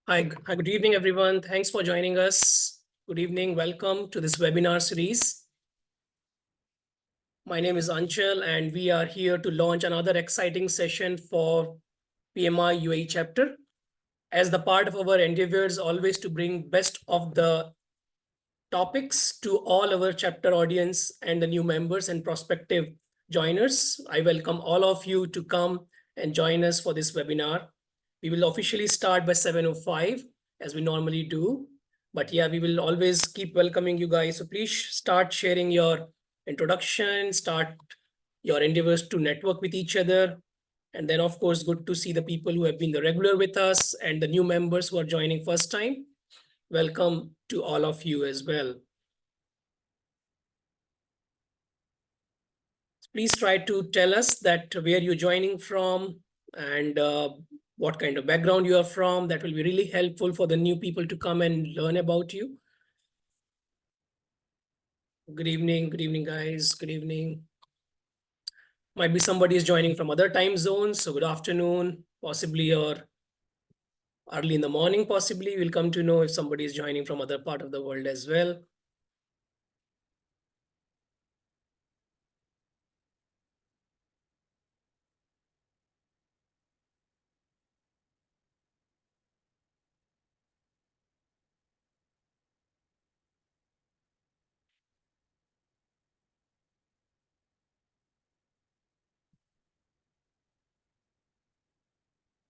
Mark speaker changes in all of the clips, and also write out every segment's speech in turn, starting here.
Speaker 1: Hi, good evening, everyone. Thanks for joining us. Good evening. Welcome to this webinar series. My name is Anchal, and we are here to launch another exciting session for PMI UAE chapter. As the part of our endeavors, always to bring best of the topics to all our chapter audience and the new members and prospective joiners. I welcome all of you to come and join us for this webinar. We will officially start by 7:05 as we normally do. But yeah, we will always keep welcoming you guys. So please start sharing your introduction, start your endeavors to network with each other. And then, of course, good to see the people who have been the regular with us and the new members who are joining first time. Welcome to all of you as well. Please try to tell us that where you're joining from and what kind of background you are from. That will be really helpful for the new people to come and learn about you. Good evening, guys. Good evening. Might be somebody is joining from other time zones. So good afternoon, possibly, or early in the morning, possibly. We'll come to know if somebody is joining from other part of the world as well.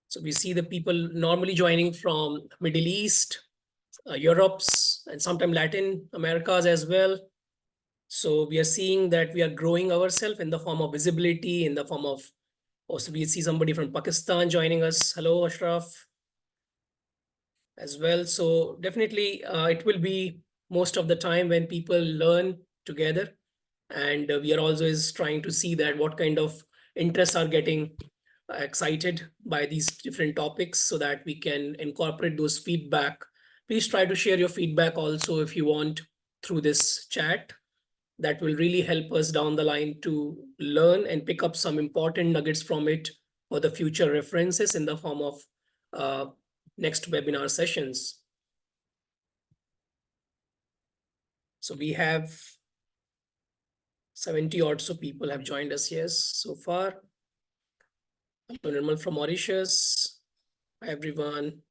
Speaker 1: So we see the people normally joining from Middle East, Europe's, and sometimes Latin Americas as well. So we are seeing that we are growing ourselves in the form of visibility, in the form of also we see somebody from Pakistan joining us. Hello, Ashraf, as well. So definitely it will be most of the time when people learn together. And we are always trying to see that what kind of interests are getting excited by these different topics so that we can incorporate those feedback. Please try to share your feedback also if you want through this chat. That will really help us down the line to learn and pick up some important nuggets from it for the future references in the form of uh, next webinar sessions. So we have 70 odd so people have joined us, yes, so far. Hello, Nirmal from Mauritius. Hi, everyone.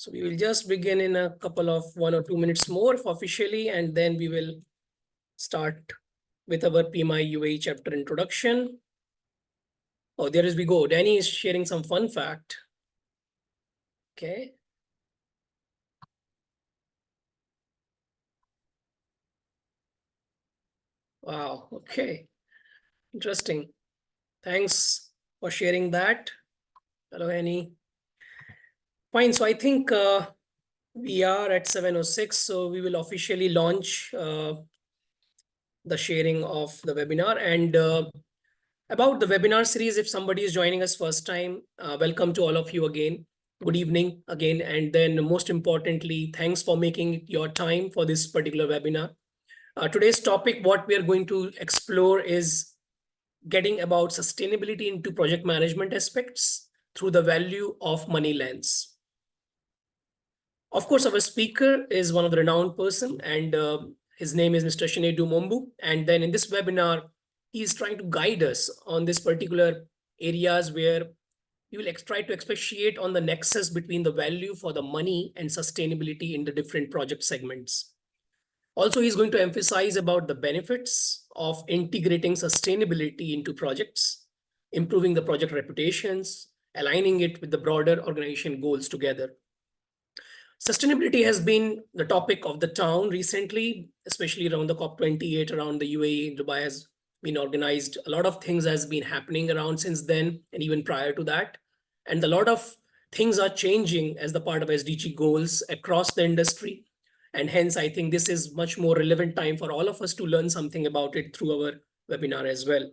Speaker 1: So we will just begin in a couple of 1 or 2 minutes more officially, and then we will start with our PMI UAE chapter introduction. Oh, there is we go. Danny is sharing some fun fact. Okay. Wow. Okay. Interesting. Thanks for sharing that. Hello, Annie. Fine. So I think we are at 7:06. So we will officially launch the sharing of the webinar. And about the webinar series, if somebody is joining us first time, welcome to all of you again. Good evening again. And then most importantly, thanks for making your time for this particular webinar. Today's topic, what we are going to explore is getting about sustainability into project management aspects through the value of money lens. Of course, our speaker is one of the renowned person, and his name is Mr. Chinedu Mbonu. And then in this webinar, he is trying to guide us on this particular areas where we will try to expatiate on the nexus between the value for the money and sustainability in the different project segments. Also, he's going to emphasize about the benefits of integrating sustainability into projects, improving the project reputations, aligning it with the broader organization goals together. Sustainability has been the topic of the town recently, especially around the COP28 around the UAE. Dubai has been organized. A lot of things has been happening around since then and even prior to that. And a lot of things are changing as the part of SDG goals across the industry. And hence, I think this is much more relevant time for all of us to learn something about it through our webinar as well.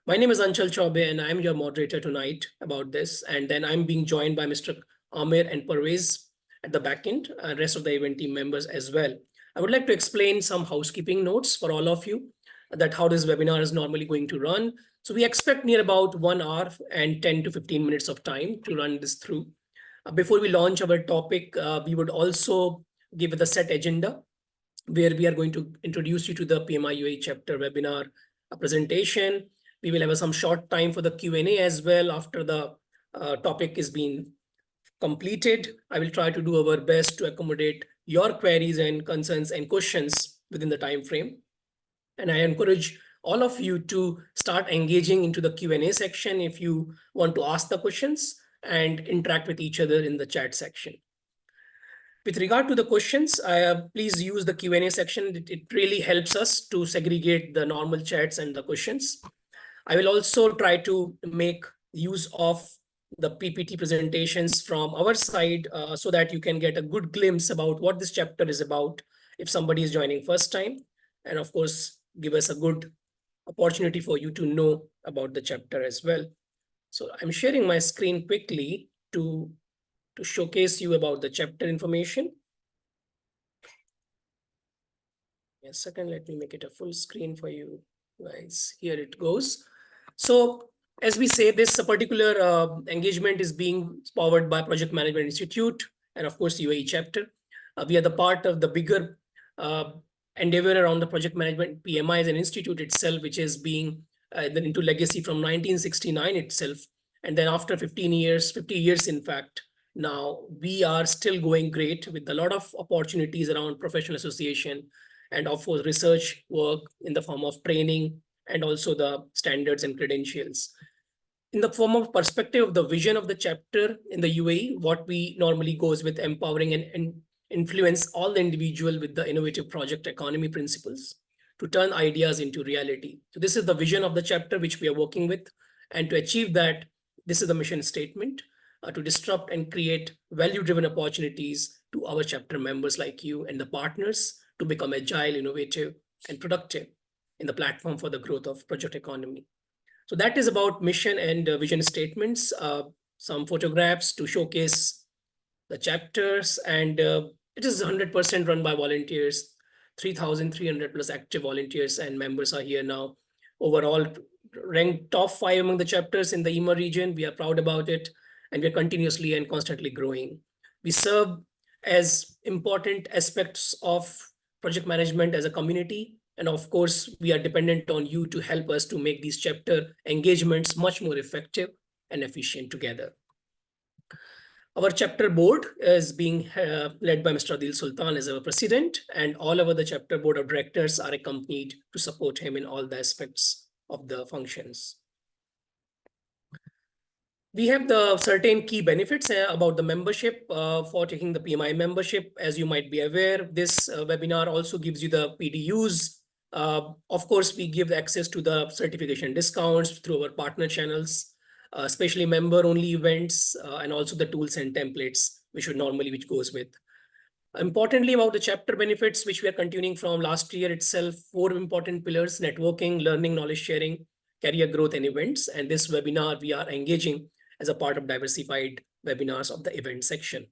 Speaker 1: My name is Anchal Chaube, and I'm your moderator tonight about this. And then I'm being joined by Mr. Amir and Parvez at the back end, and rest of the event team members as well. I would like to explain some housekeeping notes for all of you that how this webinar is normally going to run. So we expect near about 1 hour and 10 to 15 minutes of time to run this through. Before we launch our topic, we would also give the set agenda where we are going to introduce you to the PMI UAE chapter webinar presentation. We will have some short time for the Q&A as well after the topic is being completed. I will try to do our best to accommodate your queries and concerns and questions within the time frame. And I encourage all of you to start engaging into the Q&A section if you want to ask the questions and interact with each other in the chat section. With regard to the questions, please use the Q&A section. It really helps us to segregate the normal chats and the questions. I will also try to make use of the PPT presentations from our side so that you can get a good glimpse about what this chapter is about if somebody is joining first time. And of course, give us a good opportunity for you to know about the chapter as well. So I'm sharing my screen quickly to showcase you about the chapter information. A second, let me make it a full screen for you guys. Here it goes. So as we say, this particular engagement is being powered by Project Management Institute and of course UAE chapter. We are the part of the bigger endeavor around the project management PMI as an institute itself, which is being into legacy from 1969 itself. And then after 15 years, 50 years, in fact, now we are still going great with a lot of opportunities around professional association and of course research work in the form of training and also the standards and credentials. In the form of perspective of the vision of the chapter in the UAE, what we normally goes with empowering and influence all the individual with the innovative project economy principles to turn ideas into reality. So this is the vision of the chapter which we are working with. And to achieve that, this is the mission statement to disrupt and create value-driven opportunities to our chapter members like you and the partners to become agile, innovative, and productive in the platform for the growth of project economy. So that is about mission and vision statements, some photographs to showcase the chapters, and it is 100% run by volunteers. 3,300 plus active volunteers and members are here now. Overall, ranked top 5 among the chapters in the EMA region. We are proud about it, and we are continuously and constantly growing. We serve as important aspects of project management as a community. And of course, we are dependent on you to help us to make these chapter engagements much more effective and efficient together. Our chapter board is being led by Mr. Adil Sultan as our president, and all of the chapter board of directors are accompanied to support him in all the aspects of the functions. We have the certain key benefits about the membership for taking the PMI membership. As you might be aware, this webinar also gives you the PDUs. Of course, we give access to the certification discounts through our partner channels, especially member-only events, and also the tools and templates, which goes with. Importantly, about the chapter benefits, which we are continuing from last year itself, 4 important pillars: networking, learning, knowledge sharing, career growth, and events. And this webinar, we are engaging as a part of diversified webinars of the event section.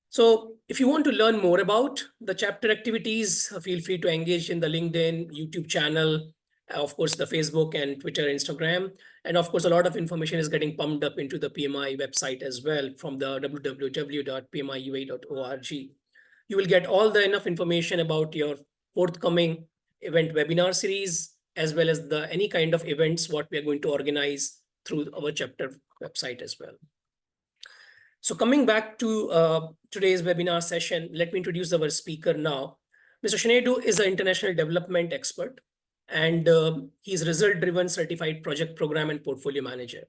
Speaker 1: So if you want to learn more about the chapter activities, feel free to engage in the LinkedIn, YouTube channel, of course, the Facebook and Twitter, Instagram. And of course, a lot of information is getting pumped up into the PMI website as well from the www.pmiua.org. You will get all the enough information about your forthcoming event webinar series, as well as any kind of events, what we are going to organize through our chapter website as well. So coming back to today's webinar session, let me introduce our speaker now. Mr. Chinedu is an international development expert, and he's result-driven certified project program and portfolio manager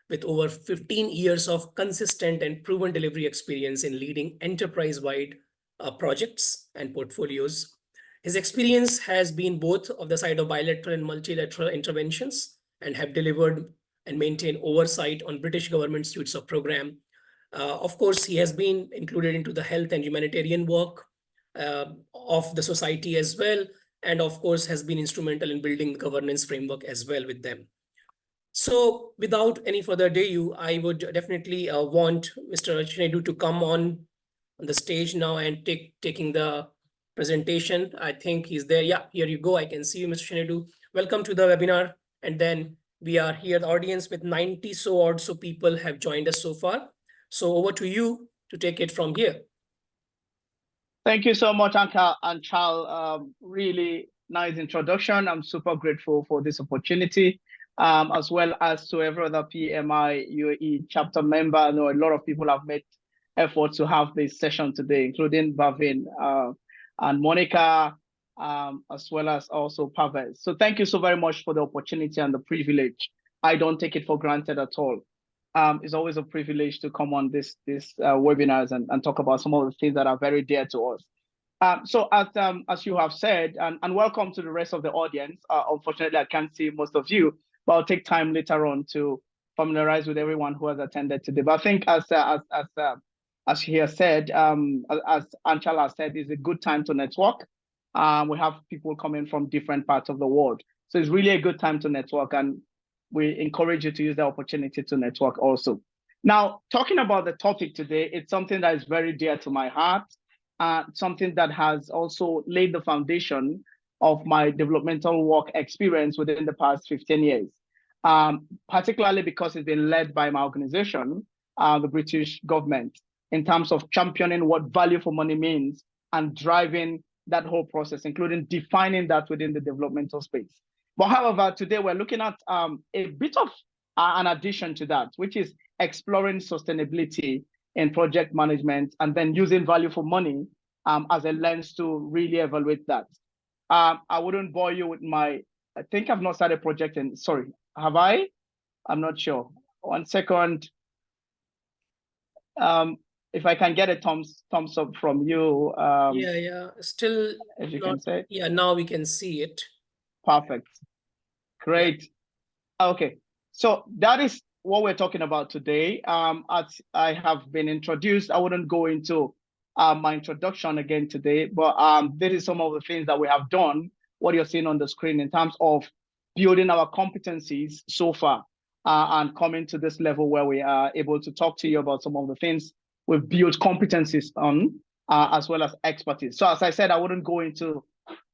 Speaker 1: with over 15 years of consistent and proven delivery experience in leading enterprise-wide projects and portfolios. His experience has been both of the side of bilateral and multilateral interventions and have delivered and maintained oversight on British government suites of program, Of course, he has been included into the health and humanitarian work of the society as well, and of course has been instrumental in building the governance framework as well with them. So without any further ado, I would definitely want Mr. Chinedu to come on the stage now and taking the presentation. I think he's there. Yeah, here you go. I can see you, Mr. Chinedu. Welcome to the webinar. And then we are here, the audience with 90 so people have joined us so far. So over to you to take it from here.
Speaker 2: Thank you so much, Anka and Charles. Really nice introduction. I'm super grateful for this opportunity, as well as to every other PMI UAE chapter member. I know a lot of people have made effort to have this session today, including Bavin and Monica, as well as also Pavel. So thank you so very much for the opportunity and the privilege. I don't take it for granted at all. It's always a privilege to come on this webinars and talk about some of the things that are very dear to us. So as you have said, and welcome to the rest of the audience. Unfortunately, I can't see most of you, but I'll take time later on to familiarize with everyone who has attended today. But I think as he has said, as Anchal has said, it's a good time to network. We have people coming from different parts of the world, so it's really a good time to network, and we encourage you to use the opportunity to network also. Now, talking about the topic today, it's something that is very dear to my heart, something that has also laid the foundation of my developmental work experience within the past 15 years, particularly because it's been led by my organization, the British government, in terms of championing what value for money means and driving that whole process, including defining that within the developmental space. But however, today we're looking at a bit of an addition to that, which is exploring sustainability in project management and then using value for money as a lens to really evaluate that. I wouldn't bore you with I think I've not started projecting. Sorry, have I? I'm not sure. 1 second. If I can get a thumbs up from you.
Speaker 1: Yeah. Still,
Speaker 2: if you can say.
Speaker 1: Yeah, now we can see it.
Speaker 2: Perfect. Great. Yeah. Okay. So that is what we're talking about today. As I have been introduced, I wouldn't go into my introduction again today, but this is some of the things that we have done, what you're seeing on the screen in terms of building our competencies so far and coming to this level where we are able to talk to you about some of the things we've built competencies on, as well as expertise. So as I said, I wouldn't go into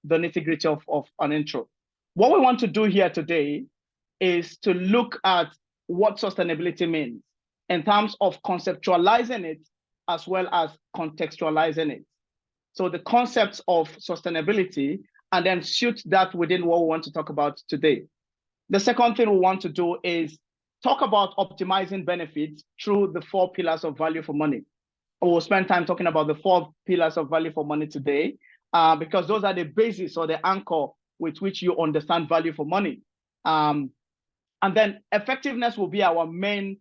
Speaker 2: the nitty-gritty of an intro. What we want to do here today is to look at what sustainability means in terms of conceptualizing it as well as contextualizing it. So the concepts of sustainability, and then suit that within what we want to talk about today. The second thing we want to do is talk about optimizing benefits through the 4 pillars of value for money. We'll spend time talking about the 4 pillars of value for money today, because those are the basis or the anchor with which you understand value for money. And then effectiveness will be our main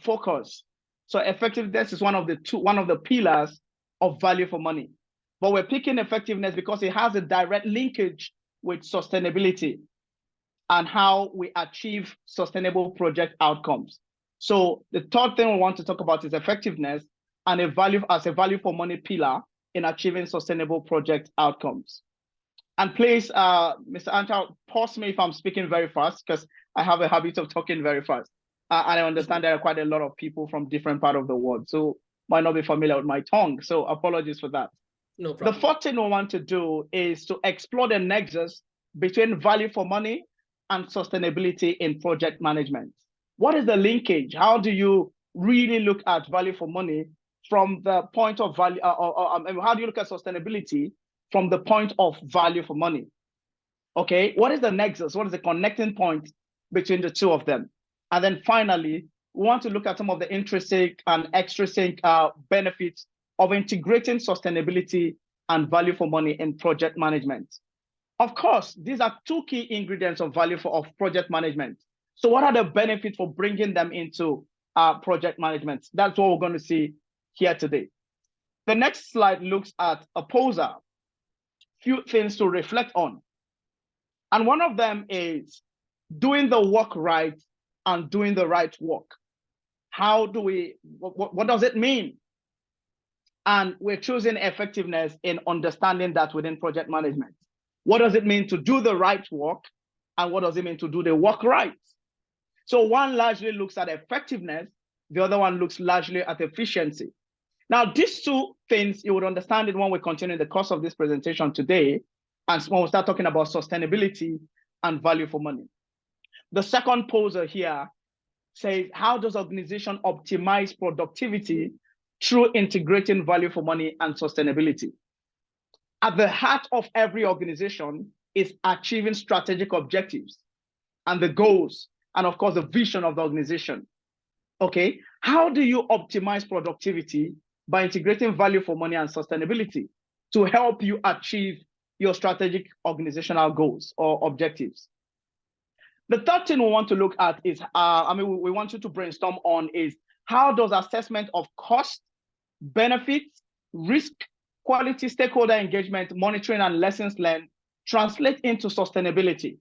Speaker 2: focus. So effectiveness is one of the pillars of value for money. But we're picking effectiveness because it has a direct linkage with sustainability and how we achieve sustainable project outcomes. So the third thing we want to talk about is effectiveness and a value for money pillar in achieving sustainable project outcomes. And please, Mr. Antal, pause me if I'm speaking very fast, because I have a habit of talking very fast. And I understand there are quite a lot of people from different parts of the world, so might not be familiar with my tongue. So apologies for that.
Speaker 1: No problem.
Speaker 2: The fourth thing we want to do is to explore the nexus between value for money and sustainability in project management. What is the linkage? How do you really look at value for money from the point of value, how do you look at sustainability from the point of value for money? Okay, what is the nexus? What is the connecting point between the two of them? And then finally, we want to look at some of the intrinsic and extrinsic benefits of integrating sustainability and value for money in project management. Of course, these are 2 key ingredients of of project management. So what are the benefits for bringing them into project management? That's what we're going to see here today. The next slide looks at a poser, few things to reflect on. And one of them is doing the work right and doing the right work. How do we, what does it mean? And we're choosing effectiveness in understanding that within project management. What does it mean to do the right work? And what does it mean to do the work right? So one largely looks at effectiveness, the other one looks largely at efficiency. Now, these two things, you would understand it when we continue the course of this presentation today, and when we start talking about sustainability and value for money. The second poser here says, how does organization optimize productivity through integrating value for money and sustainability? At the heart of every organization is achieving strategic objectives and the goals, and of course, the vision of the organization. Okay, how do you optimize productivity? By integrating value for money and sustainability to help you achieve your strategic organizational goals or objectives. The third thing we want to look at is, we want you to brainstorm on is, how does assessment of cost, benefits, risk, quality, stakeholder engagement, monitoring, and lessons learned translate into sustainability?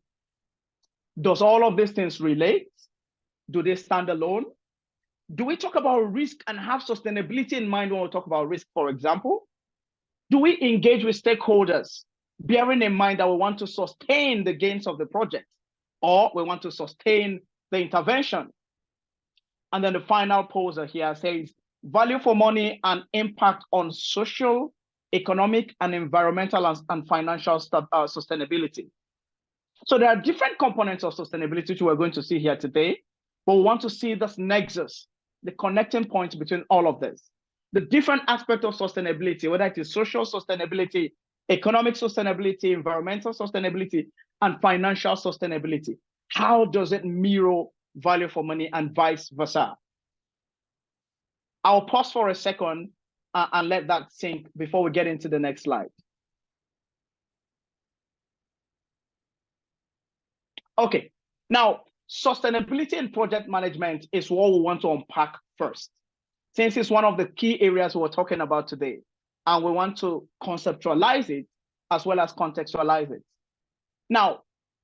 Speaker 2: Does all of these things relate? Do they stand alone? Do we talk about risk and have sustainability in mind when we talk about risk, for example? Do we engage with stakeholders, bearing in mind that we want to sustain the gains of the project, or we want to sustain the intervention? And then the final poser here says, value for money and impact on social, economic, and environmental and financial sustainability. So there are different components of sustainability which we're going to see here today, but we want to see this nexus, the connecting points between all of this. The different aspects of sustainability, whether it is social sustainability, economic sustainability, environmental sustainability, and financial sustainability. How does it mirror value for money and vice versa? I'll pause for a second and let that sink before we get into the next slide. Okay, now sustainability in project management is what we want to unpack first, since it's one of the key areas we're talking about today, and we want to conceptualize it as well as contextualize it. Now,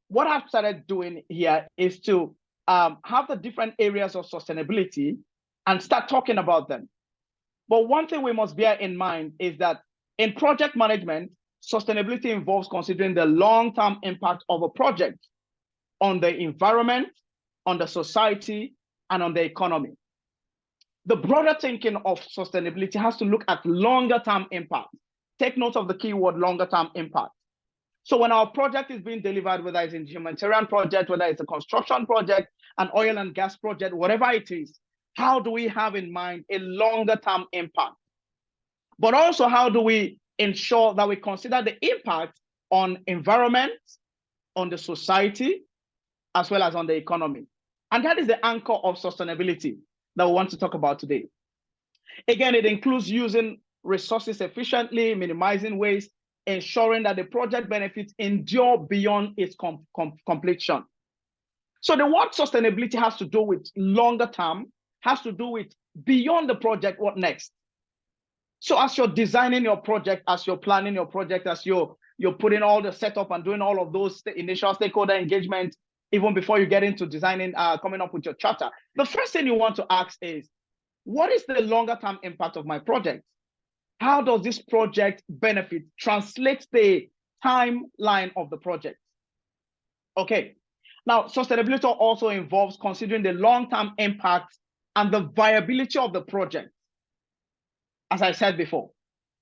Speaker 2: what I've started doing here is to have the different areas of sustainability and start talking about them. But one thing we must bear in mind is that in project management, sustainability involves considering the long-term impact of a project on the environment, on the society, and on the economy. The broader thinking of sustainability has to look at longer-term impact. Take note of the keyword longer-term impact. So when our project is being delivered, whether it's a humanitarian project, whether it's a construction project, an oil and gas project, whatever it is, how do we have in mind a longer-term impact? But also, how do we ensure that we consider the impact on environment, on the society, as well as on the economy? And that is the anchor of sustainability that we want to talk about today. Again, it includes using resources efficiently, minimizing waste, ensuring that the project benefits endure beyond its completion. So the word sustainability has to do with longer term, has to do with beyond the project, what next? So as you're designing your project, as you're planning your project, as you're putting all the setup and doing all of those initial stakeholder engagement, even before you get into designing, coming up with your charter, the first thing you want to ask is, what is the longer term impact of my project? How does this project benefit, translate the timeline of the project? Okay, now sustainability also involves considering the long-term impact and the viability of the project. As I said before,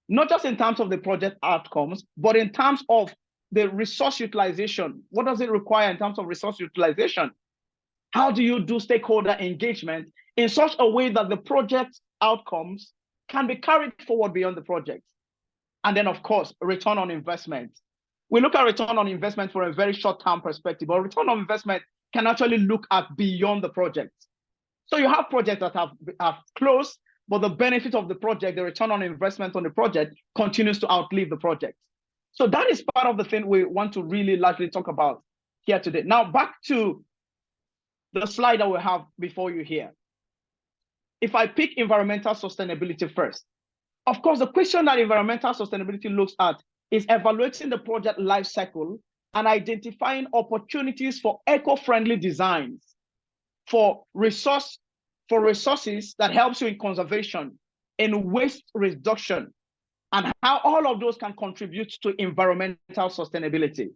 Speaker 2: not just in terms of the project outcomes, but in terms of the resource utilization. What does it require in terms of resource utilization? How do you do stakeholder engagement in such a way that the project outcomes can be carried forward beyond the project? And then, of course, return on investment. We look at return on investment for a very short-term perspective, but return on investment can actually look at beyond the project. So you have projects that have closed, but the benefit of the project, the return on investment on the project, continues to outlive the project. So that is part of the thing we want to really largely talk about here today. Now, back to the slide that we have before you here. If I pick environmental sustainability first, of course, the question that environmental sustainability looks at is evaluating the project life cycle and identifying opportunities for eco-friendly designs, for resource for resources that helps you in conservation, in waste reduction, and how all of those can contribute to environmental sustainability.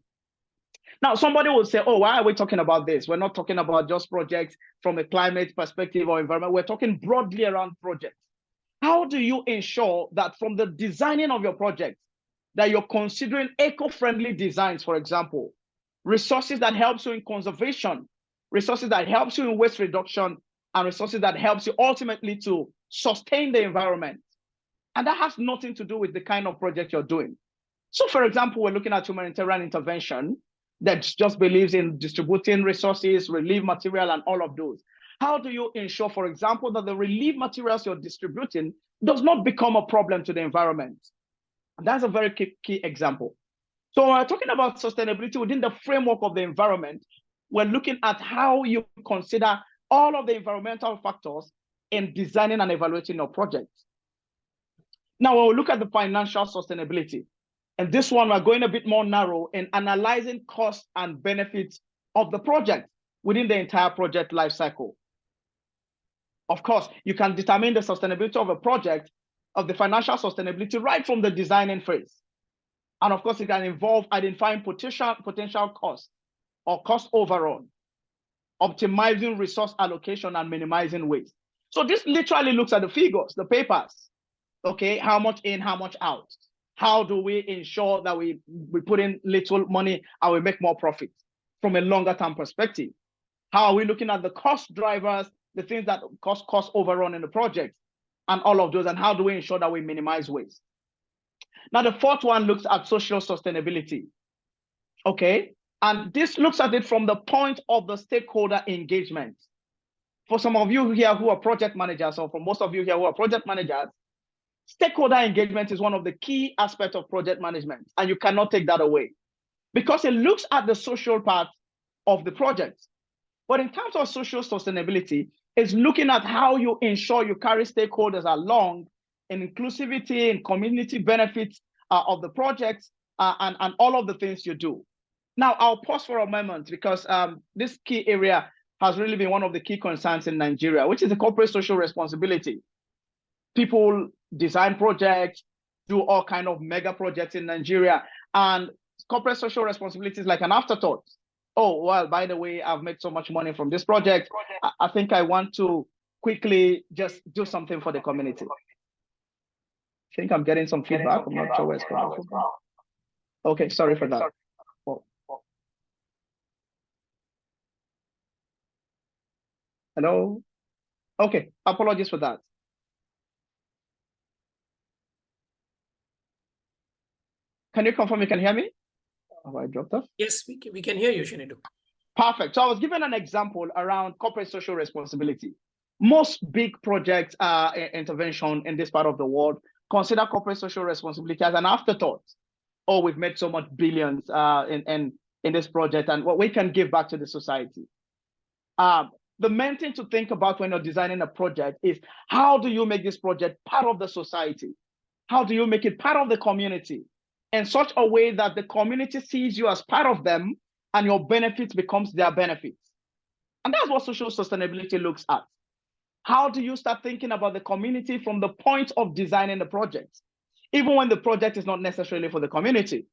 Speaker 2: Now, somebody will say, oh, why are we talking about this? We're not talking about just projects from a climate perspective or environment. We're talking broadly around projects. How do you ensure that from the designing of your project, that you're considering eco-friendly designs, for example, resources that helps you in conservation, resources that helps you in waste reduction, and resources that helps you ultimately to sustain the environment? And that has nothing to do with the kind of project you're doing. So, for example, we're looking at humanitarian intervention that just believes in distributing resources, relief material, and all of those. How do you ensure, for example, that the relief materials you're distributing does not become a problem to the environment? And that's a very key example. So when we're talking about sustainability within the framework of the environment, we're looking at how you consider all of the environmental factors in designing and evaluating your project. Now, when we look at the financial sustainability, and this one, we're going a bit more narrow in analyzing costs and benefits of the project within the entire project lifecycle. Of course, you can determine the sustainability of a project, of the financial sustainability, right from the designing phase. And of course, it can involve identifying potential costs or cost overrun, optimizing resource allocation, and minimizing waste. So this literally looks at the figures, the papers. Okay, how much in, how much out? How do we ensure that we put in little money and we make more profit from a longer term perspective? How are we looking at the cost drivers, the things that cause cost overrun in the project, and all of those, and how do we ensure that we minimize waste? Now, the fourth one looks at social sustainability. Okay, and this looks at it from the point of the stakeholder engagement. For some of you here who are project managers, or for most of you here who are project managers, stakeholder engagement is one of the key aspects of project management, and you cannot take that away because it looks at the social part of the project. But in terms of social sustainability, it's looking at how you ensure you carry stakeholders along in inclusivity and community benefits of the project and all of the things you do. Now, I'll pause for a moment because this key area has really been one of the key concerns in Nigeria, which is the corporate social responsibility. People design projects, do all kind of mega projects in Nigeria, and corporate social responsibility is like an afterthought. Oh, well, by the way, I've made so much money from this project. I think I want to quickly just do something for the community. I think I'm getting some feedback. I'm not sure where it's coming from. Okay, sorry for that. Oh. Hello? Okay, apologies for that. Can you confirm you can hear me? Have I dropped off?
Speaker 1: Yes, we can hear you, Chinedu.
Speaker 2: Perfect. So I was given an example around corporate social responsibility. Most big project intervention in this part of the world consider corporate social responsibility as an afterthought. Oh, we've made so much billions in this project and what we can give back to the society. The main thing to think about when you're designing a project is how do you make this project part of the society? How do you make it part of the community in such a way that the community sees you as part of them and your benefits becomes their benefits? And that's what social sustainability looks at. How do you start thinking about the community from the point of designing the project, even when the project is not necessarily for the community?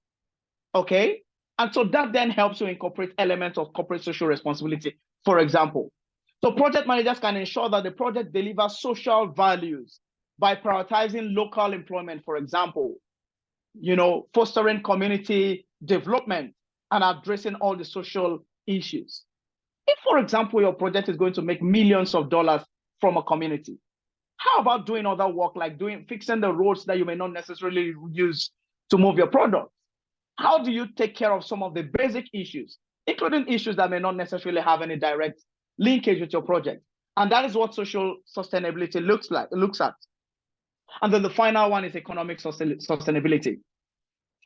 Speaker 2: Okay. And so that then helps you incorporate elements of corporate social responsibility, for example. So project managers can ensure that the project delivers social values by prioritizing local employment, for example, fostering community development and addressing all the social issues. If, for example, your project is going to make millions of dollars from a community, how about doing other work like fixing the roads that you may not necessarily use to move your product? How do you take care of some of the basic issues, including issues that may not necessarily have any direct linkage with your project? And that is what social sustainability looks at. And then the final one is economic sustainability.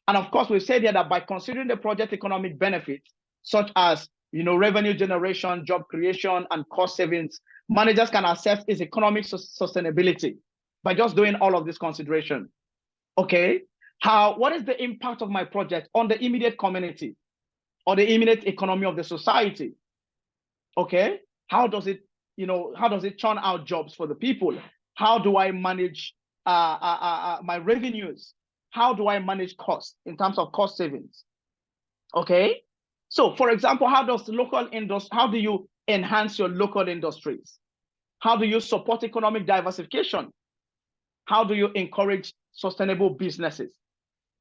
Speaker 2: And of course, we've said here that by considering the project economic benefits, such as revenue generation, job creation, and cost savings, managers can assess its economic sustainability by just doing all of this consideration. Okay, what is the impact of my project on the immediate community or the immediate economy of the society? Okay, how does it how does it churn out jobs for the people? How do I manage my revenues? How do I manage costs in terms of cost savings? Okay. So, for example, how do you enhance your local industries? How do you support economic diversification? How do you encourage sustainable businesses?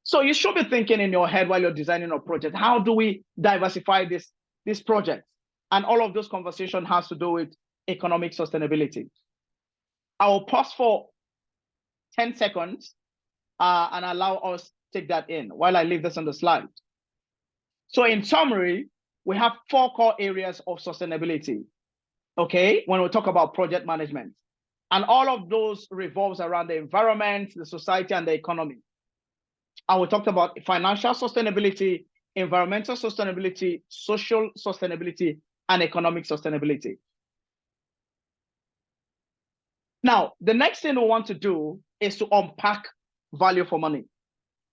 Speaker 2: So you should be thinking in your head while you're designing a project, how do we diversify this project? And all of those conversation has to do with economic sustainability. I will pause for 10 seconds and allow us to take that in while I leave this on the slide. So in summary, we have 4 core areas of sustainability, okay, when we talk about project management. And all of those revolves around the environment, the society, and the economy. And we talked about financial sustainability, environmental sustainability, social sustainability, and economic sustainability. Now, the next thing we want to do is to unpack value for money.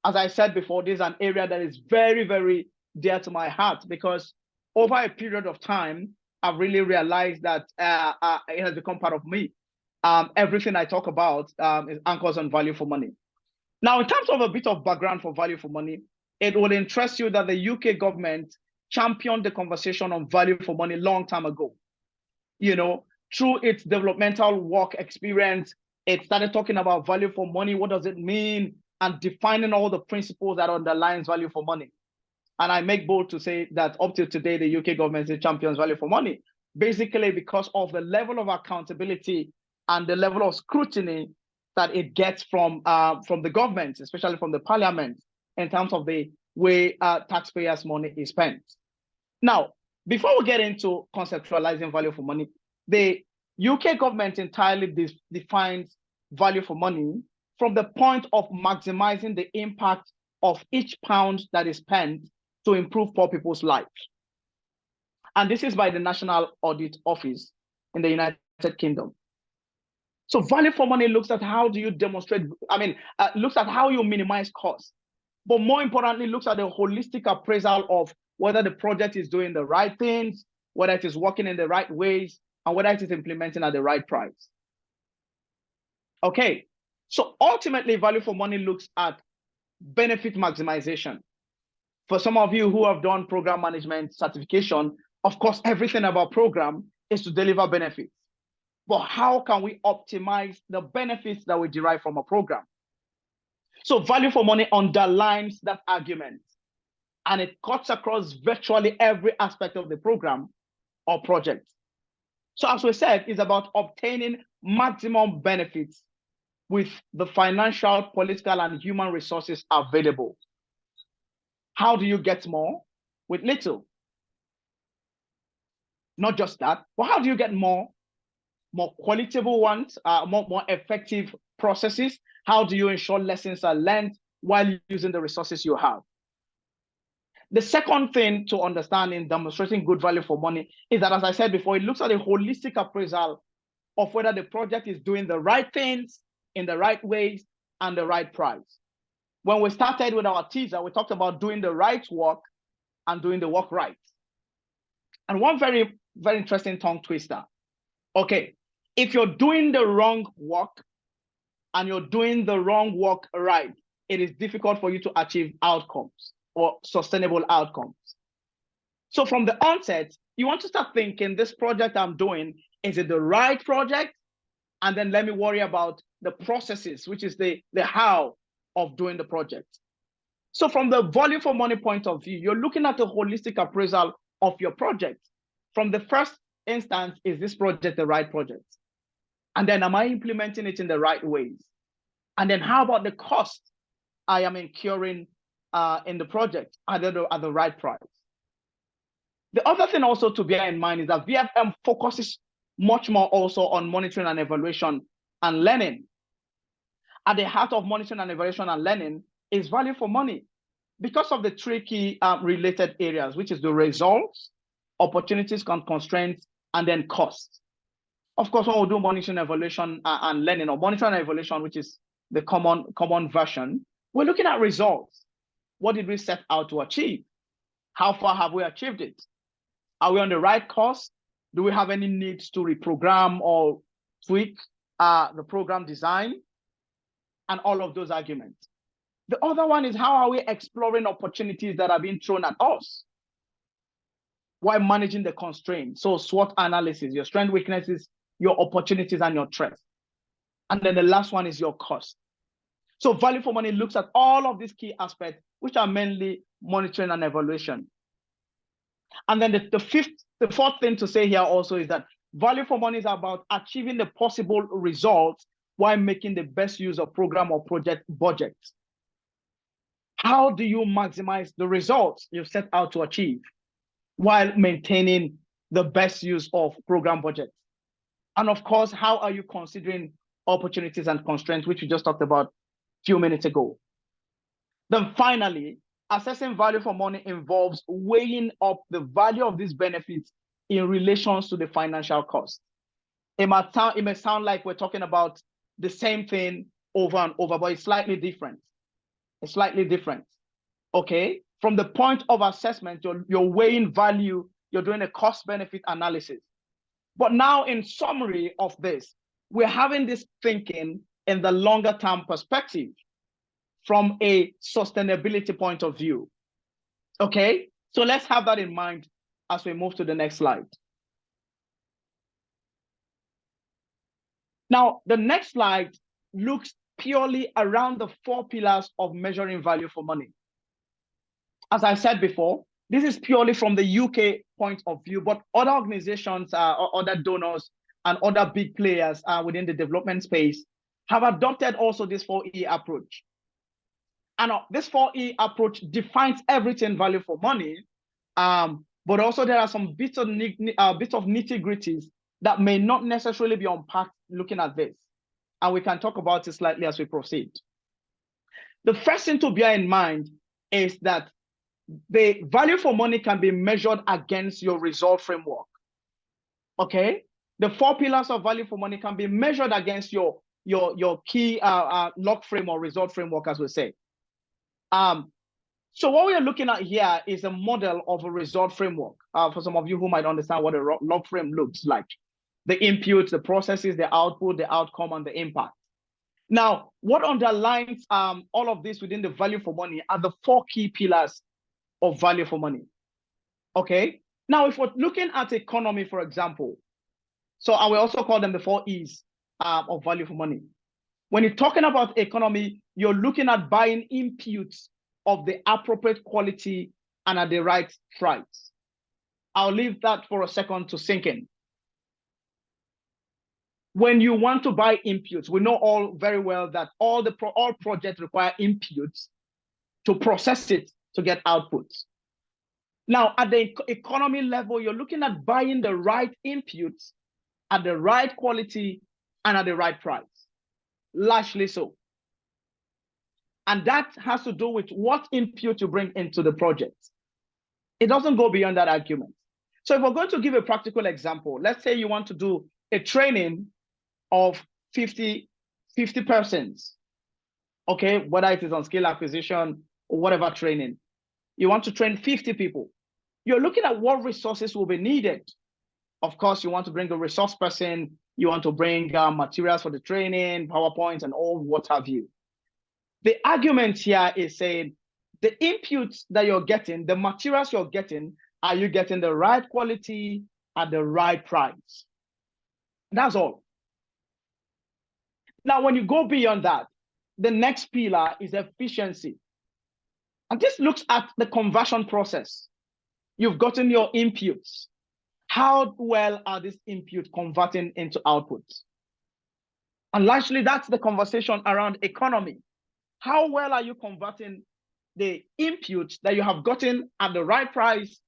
Speaker 2: As I said before, this is an area that is very, very dear to my heart because over a period of time, I've really realized that it has become part of me. Everything I talk about is anchors on value for money. Now, in terms of a bit of background for value for money, it will interest you that the UK government championed the conversation on value for money long time ago. Through its developmental work experience, it started talking about value for money. What does it mean? And defining all the principles that underlines value for money. And I make bold to say that up to today, the UK government is champions value for money, basically because of the level of accountability and the level of scrutiny that it gets from the government, especially from the parliament, in terms of the way taxpayers' money is spent. Now, before we get into conceptualizing value for money, the UK government entirely defines value for money from the point of maximizing the impact of each pound that is spent to improve poor people's lives. And this is by the National Audit Office in the United Kingdom. So value for money looks at how do you demonstrate, looks at how you minimize costs, but more importantly, looks at the holistic appraisal of whether the project is doing the right things, whether it is working in the right ways, and whether it is implementing at the right price. Okay, so ultimately, value for money looks at benefit maximization. For some of you who have done program management certification, of course, everything about program is to deliver benefits. But how can we optimize the benefits that we derive from a program? So value for money underlines that argument, and it cuts across virtually every aspect of the program or project. So as we said, it's about obtaining maximum benefits with the financial, political, and human resources available. How do you get more with little? Not just that, but how do you get more qualitable ones, more effective processes? How do you ensure lessons are learned while using the resources you have? The second thing to understand in demonstrating good value for money is that, as I said before, it looks at a holistic appraisal of whether the project is doing the right things in the right ways and the right price. When we started with our teaser, we talked about doing the right work and doing the work right. And one very, very interesting tongue twister. Okay, if you're doing the wrong work and you're doing the wrong work right, it is difficult for you to achieve outcomes or sustainable outcomes. So from the onset, you want to start thinking, this project I'm doing, is it the right project? And then let me worry about the processes, which is the how of doing the project. So from the value for money point of view, you're looking at a holistic appraisal of your project. From the first instance, is this project the right project? And then am I implementing it in the right ways? And then how about the cost I am incurring in the project at the right price? The other thing also to bear in mind is that VFM focuses much more also on monitoring and evaluation and learning. At the heart of monitoring and evaluation and learning is value for money because of the three key related areas, which is the results, opportunities, constraints, and then costs. Of course, when we do monitoring, evaluation, and learning, or monitoring and evaluation, which is the common version, we're looking at results. What did we set out to achieve? How far have we achieved it? Are we on the right course? Do we have any needs to reprogram or tweak the program design? And all of those arguments. The other one is, how are we exploring opportunities that are being thrown at us while managing the constraints? So SWOT analysis, your strengths, weaknesses, your opportunities, and your threats. And then the last one is your cost. So value for money looks at all of these key aspects, which are mainly monitoring and evaluation. And then the fourth thing to say here also is that value for money is about achieving the possible results while making the best use of program or project budgets. How do you maximize the results you've set out to achieve while maintaining the best use of program budgets? And of course, how are you considering opportunities and constraints, which we just talked about a few minutes ago? Then finally, assessing value for money involves weighing up the value of these benefits in relation to the financial cost. It may sound like we're talking about the same thing over and over, but it's slightly different. It's slightly different. Okay? From the point of assessment, you're weighing value, you're doing a cost-benefit analysis. But now, in summary of this, we're having this thinking in the longer-term perspective from a sustainability point of view. Okay? So let's have that in mind as we move to the next slide. Now, the next slide looks purely around the 4 pillars of measuring value for money. As I said before, this is purely from the UK point of view, but other organizations, or other donors and other big players within the development space have adopted also this 4E approach. And this 4E approach defines everything value for money, but also there are some bits of nitty-gritties that may not necessarily be unpacked looking at this. And we can talk about it slightly as we proceed. The first thing to bear in mind is that the value for money can be measured against your result framework. Okay? The 4 pillars of value for money can be measured against your key log frame or result framework, as we say. So what we are looking at here is a model of a result framework. For some of you who might understand what a log frame looks like. The inputs, the processes, the output, the outcome, and the impact. Now, what underlines all of this within the value for money are the 4 key pillars of value for money. Okay? Now, if we're looking at economy, for example, so I will also call them the 4 E's of value for money. When you're talking about economy, you're looking at buying inputs of the appropriate quality and at the right price. I'll leave that for a second to sink in. When you want to buy inputs, we know all very well that all projects require inputs to process it to get outputs. Now, at the economy level, you're looking at buying the right inputs at the right quality and at the right price, largely so. And that has to do with what input you bring into the project. It doesn't go beyond that argument. So if we're going to give a practical example, let's say you want to do a training of 50 persons, okay, whether it is on skill acquisition or whatever training. You want to train 50 people. You're looking at what resources will be needed. Of course, you want to bring a resource person, you want to bring materials for the training, PowerPoints, and all what have you. The argument here is saying the inputs that you're getting, the materials you're getting, are you getting the right quality at the right price? That's all. Now, when you go beyond that, the next pillar is efficiency. And this looks at the conversion process. You've gotten your inputs. How well are these inputs converting into outputs? And largely, that's the conversation around economy. How well are you converting the inputs that you have gotten at the right price,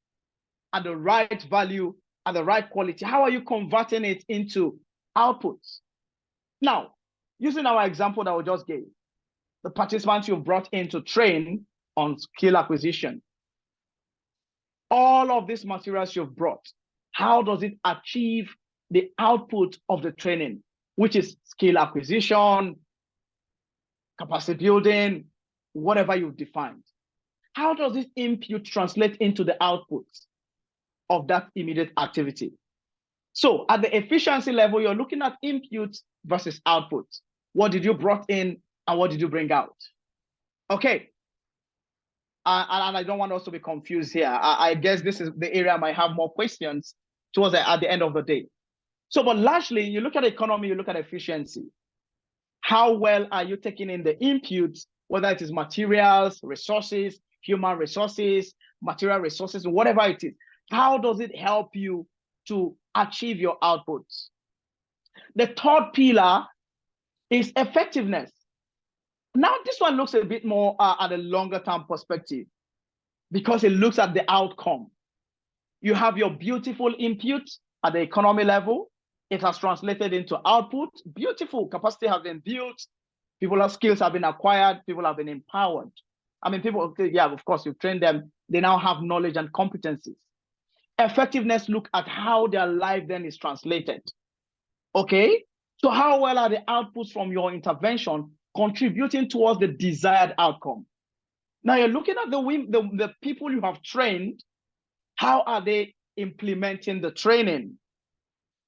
Speaker 2: at the right value, at the right quality? How are you converting it into outputs? Now, using our example that we just gave, the participants you've brought in to train on skill acquisition, all of these materials you've brought, how does it achieve the output of the training, which is skill acquisition, capacity building, whatever you've defined? How does this input translate into the output of that immediate activity? So at the efficiency level, you're looking at input versus output. What did you brought in and what did you bring out? Okay. And I don't want us to be confused here. I guess this is the area I might have more questions towards at the end of the day. So, but largely, you look at economy, you look at efficiency. How well are you taking in the inputs, whether it is materials, resources, human resources, material resources, whatever it is? How does it help you to achieve your outputs? The third pillar is effectiveness. Now, this one looks a bit more at a longer term perspective because it looks at the outcome. You have your beautiful input at the economy level. It has translated into output. Beautiful capacity has been built. People's skills have been acquired. People have been empowered. I mean, people, yeah, of course, you train them. They now have knowledge and competencies. Effectiveness, look at how their life then is translated. Okay? So how well are the outputs from your intervention contributing towards the desired outcome? Now you're looking at the people you have trained. How are they implementing the training?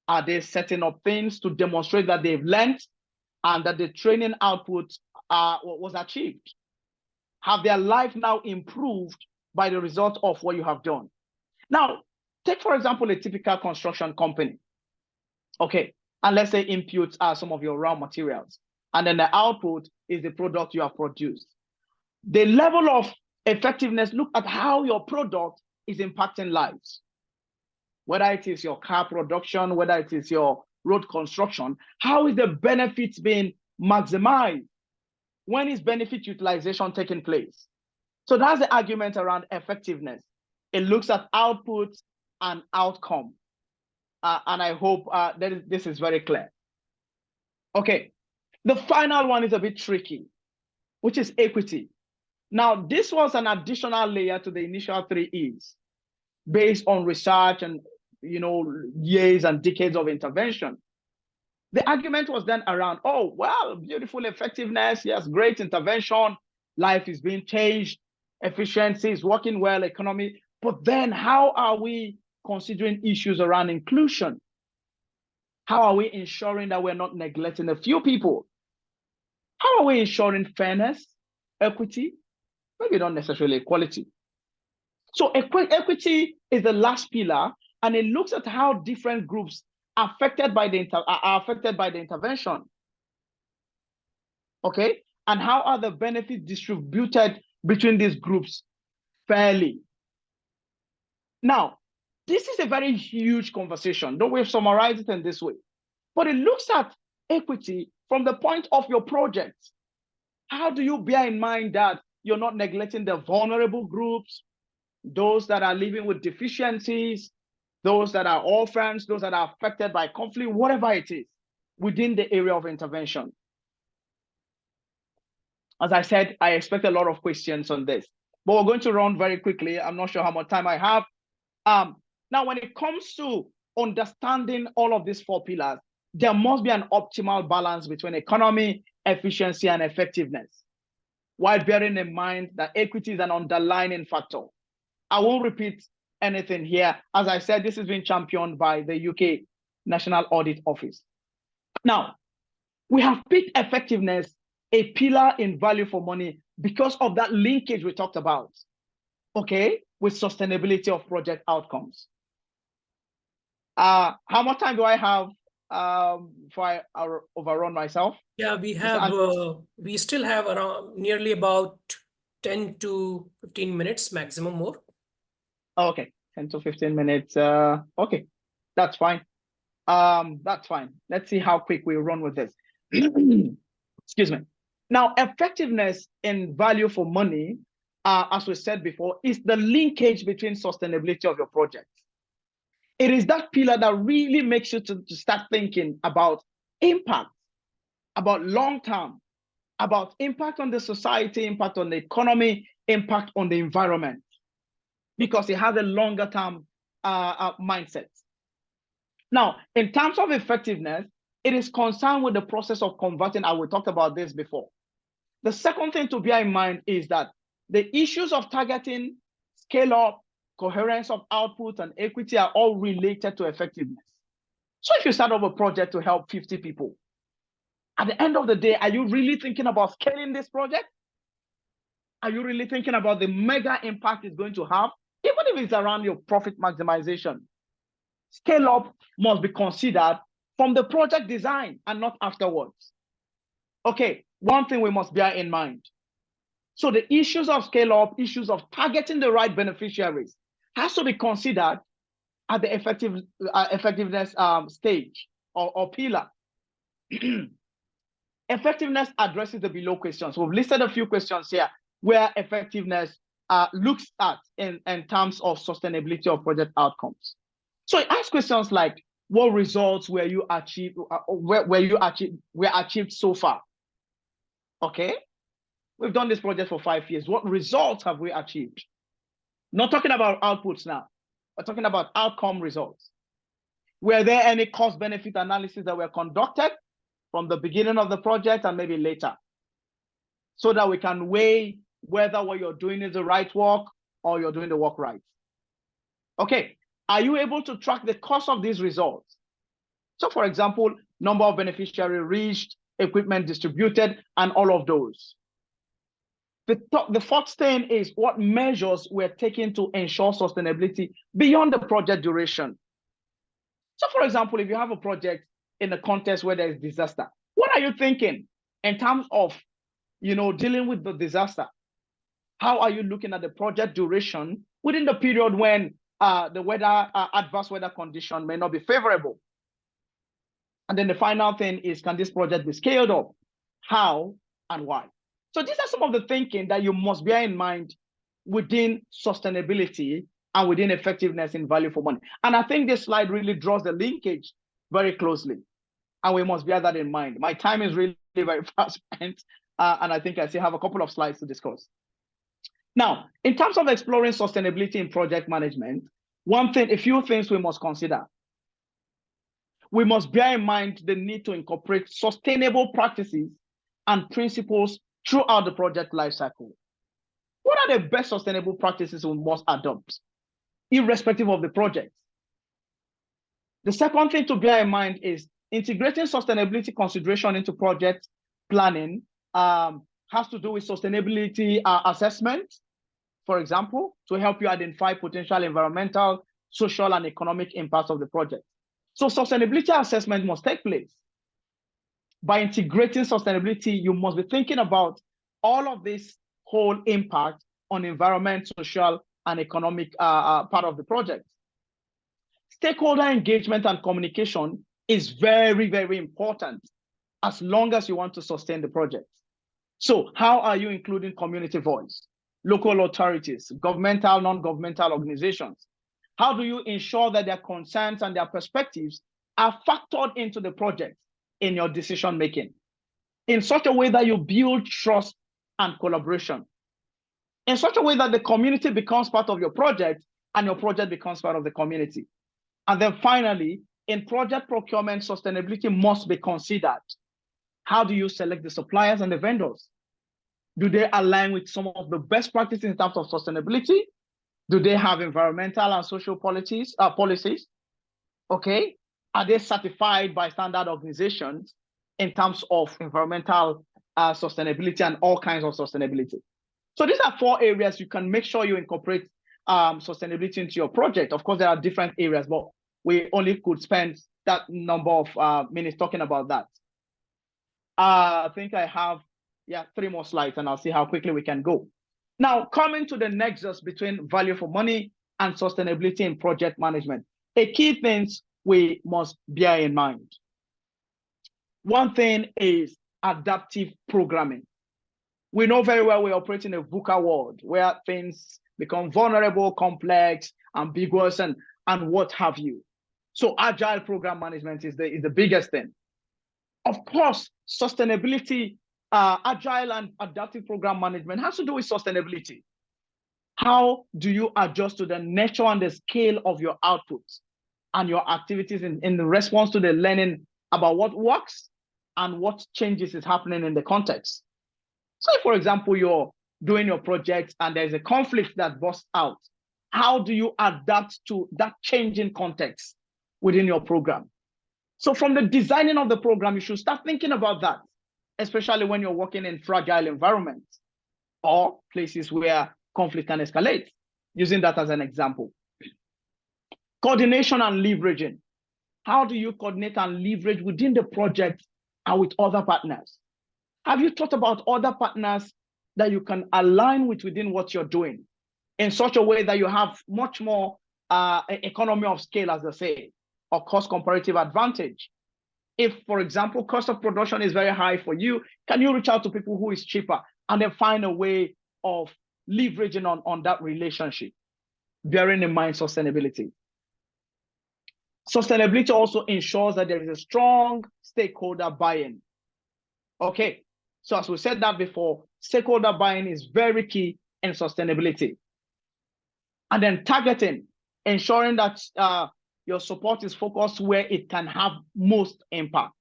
Speaker 2: Are they setting up things to demonstrate that they've learned and that the training output was achieved? Have their life now improved by the result of what you have done? Now, take, for example, a typical construction company. Okay, and let's say inputs are some of your raw materials, and then the output is the product you have produced. The level of effectiveness, look at how your product is impacting lives. Whether it is your car production, whether it is your road construction, how is the benefits being maximized? When is benefit utilization taking place? So that's the argument around effectiveness. It looks at output and outcome. And I hope this is very clear. Okay, the final one is a bit tricky, which is equity. Now, this was an additional layer to the initial 3 E's based on research and years and decades of intervention. The argument was then around, oh, well, beautiful effectiveness, yes, great intervention, life is being changed, efficiency is working well, economy. But then how are we considering issues around inclusion? How are we ensuring that we're not neglecting a few people? How are we ensuring fairness, equity, maybe not necessarily equality? So equity is the last pillar, and it looks at how different groups are affected by the intervention. Okay, and how are the benefits distributed between these groups fairly? Now, this is a very huge conversation. Don't we summarize it in this way? But it looks at equity from the point of your project. How do you bear in mind that you're not neglecting the vulnerable groups, those that are living with deficiencies, those that are orphans, those that are affected by conflict, whatever it is, within the area of intervention? As I said, I expect a lot of questions on this, but we're going to run very quickly. I'm not sure how much time I have. Now, when it comes to understanding all of these 4 pillars, there must be an optimal balance between economy, efficiency, and effectiveness, while bearing in mind that equity is an underlying factor. I won't repeat anything here. As I said, this is being championed by the UK National Audit Office. Now, we have picked effectiveness a pillar in value for money because of that linkage we talked about, okay, with sustainability of project outcomes. How much time do I have before I overrun myself?
Speaker 1: Yeah, we still have around nearly about 10 to 15 minutes maximum more.
Speaker 2: Okay, 10 to 15 minutes. Okay, that's fine. That's fine. Let's see how quick we run with this. Excuse me. Now, effectiveness in value for money, as we said before, is the linkage between sustainability of your project. It is that pillar that really makes you to start thinking about impact, about long-term, about impact on the society, impact on the economy, impact on the environment, because it has a longer-term mindset. Now, in terms of effectiveness, it is concerned with the process of converting, and we talked about this before. The second thing to bear in mind is that the issues of targeting, scale up, coherence of output, and equity are all related to effectiveness. So if you start off a project to help 50 people, at the end of the day, are you really thinking about scaling this project? Are you really thinking about the mega impact it's going to have? Even if it's around your profit maximization, scale up must be considered from the project design and not afterwards. Okay, one thing we must bear in mind. So the issues of scale up, issues of targeting the right beneficiaries has to be considered at the effectiveness stage or pillar. Effectiveness addresses the below questions. We've listed a few questions here where effectiveness looks at in terms of sustainability of project outcomes. So it asks questions like, what results were you achieved, were achieved so far? Okay, we've done this project for 5 years. What results have we achieved? Not talking about outputs now. We're talking about outcome results. Were there any cost benefit analysis that were conducted from the beginning of the project and maybe later, so that we can weigh whether what you're doing is the right work or you're doing the work right? Okay, are you able to track the cost of these results? So for example, number of beneficiaries reached, equipment distributed, and all of those. The fourth thing is what measures were taken to ensure sustainability beyond the project duration. So for example, if you have a project in a context where there is disaster, what are you thinking in terms of, dealing with the disaster? How are you looking at the project duration within the period when the weather, adverse weather condition may not be favorable? And then the final thing is, can this project be scaled up? How and why? So these are some of the thinking that you must bear in mind within sustainability and within effectiveness in value for money. And I think this slide really draws the linkage very closely. And we must bear that in mind. My time is really very fast spent, and I think I still have a couple of slides to discuss. Now, in terms of exploring sustainability in project management, a few things we must consider. We must bear in mind the need to incorporate sustainable practices and principles throughout the project lifecycle. What are the best sustainable practices we must adopt, irrespective of the project? The second thing to bear in mind is integrating sustainability consideration into project planning has to do with sustainability assessment, for example, to help you identify potential environmental, social, and economic impacts of the project. So sustainability assessment must take place. By integrating sustainability, you must be thinking about all of this whole impact on environment, social, and economic part of the project. Stakeholder engagement and communication is very, very important as long as you want to sustain the project. So how are you including community voice, local authorities, governmental, non-governmental organizations? How do you ensure that their concerns and their perspectives are factored into the project in your decision making in such a way that you build trust and collaboration, in such a way that the community becomes part of your project and your project becomes part of the community? And then finally, in project procurement, sustainability must be considered. How do you select the suppliers and the vendors? Do they align with some of the best practices in terms of sustainability? Do they have environmental and social policies? Okay. Are they certified by standard organizations in terms of environmental sustainability and all kinds of sustainability? So these are 4 areas you can make sure you incorporate sustainability into your project. Of course, there are different areas, but we only could spend that number of minutes talking about that. I think I have 3 more slides, and I'll see how quickly we can go. Now, coming to the nexus between value for money and sustainability in project management, a key things we must bear in mind. One thing is adaptive programming. We know very well we operate in a VUCA world where things become vulnerable, complex, ambiguous, and what have you. So agile program management is the biggest thing. Of course, sustainability, agile and adaptive program management has to do with sustainability. How do you adjust to the nature and the scale of your outputs and your activities in response to the learning about what works and what changes is happening in the context? So if, for example, you're doing your project and there's a conflict that bursts out, how do you adapt to that changing context within your program? So from the designing of the program, you should start thinking about that, especially when you're working in fragile environments or places where conflict can escalate, using that as an example. Coordination and leveraging. How do you coordinate and leverage within the project and with other partners? Have you thought about other partners that you can align with within what you're doing in such a way that you have much more economy of scale, as they say, or cost comparative advantage? If, for example, cost of production is very high for you, can you reach out to people who is cheaper and then find a way of leveraging on that relationship, bearing in mind sustainability? Sustainability also ensures that there is a strong stakeholder buy-in. Okay, so as we said that before, stakeholder buy-in is very key in sustainability. And then targeting, ensuring that your support is focused where it can have most impact.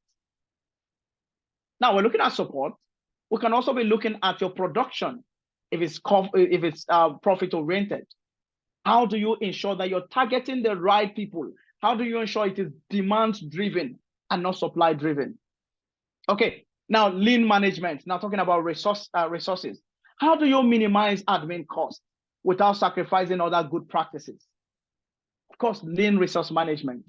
Speaker 2: Now we're looking at support. We can also be looking at your production if it's profit-oriented. How do you ensure that you're targeting the right people? How do you ensure it is demand-driven and not supply-driven? Okay, now lean management. Now talking about resources. How do you minimize admin costs without sacrificing other good practices? Of course, lean resource management.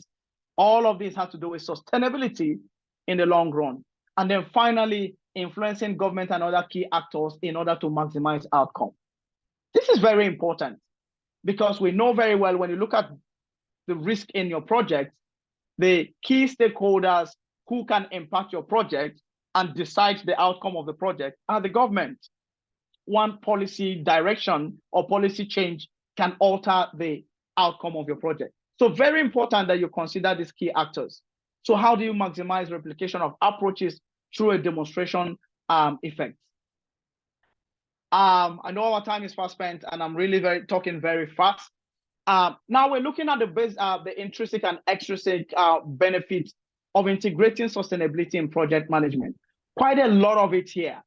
Speaker 2: All of this has to do with sustainability in the long run. And then finally, influencing government and other key actors in order to maximize outcome. This is very important because we know very well when you look at the risk in your project, the key stakeholders who can impact your project and decide the outcome of the project are the government. One policy direction or policy change can alter the outcome of your project. So very important that you consider these key actors. So how do you maximize replication of approaches through a demonstration effect? I know our time is fast spent and I'm really talking very fast. Now we're looking at the intrinsic and extrinsic benefits of integrating sustainability in project management. Quite a lot of it here.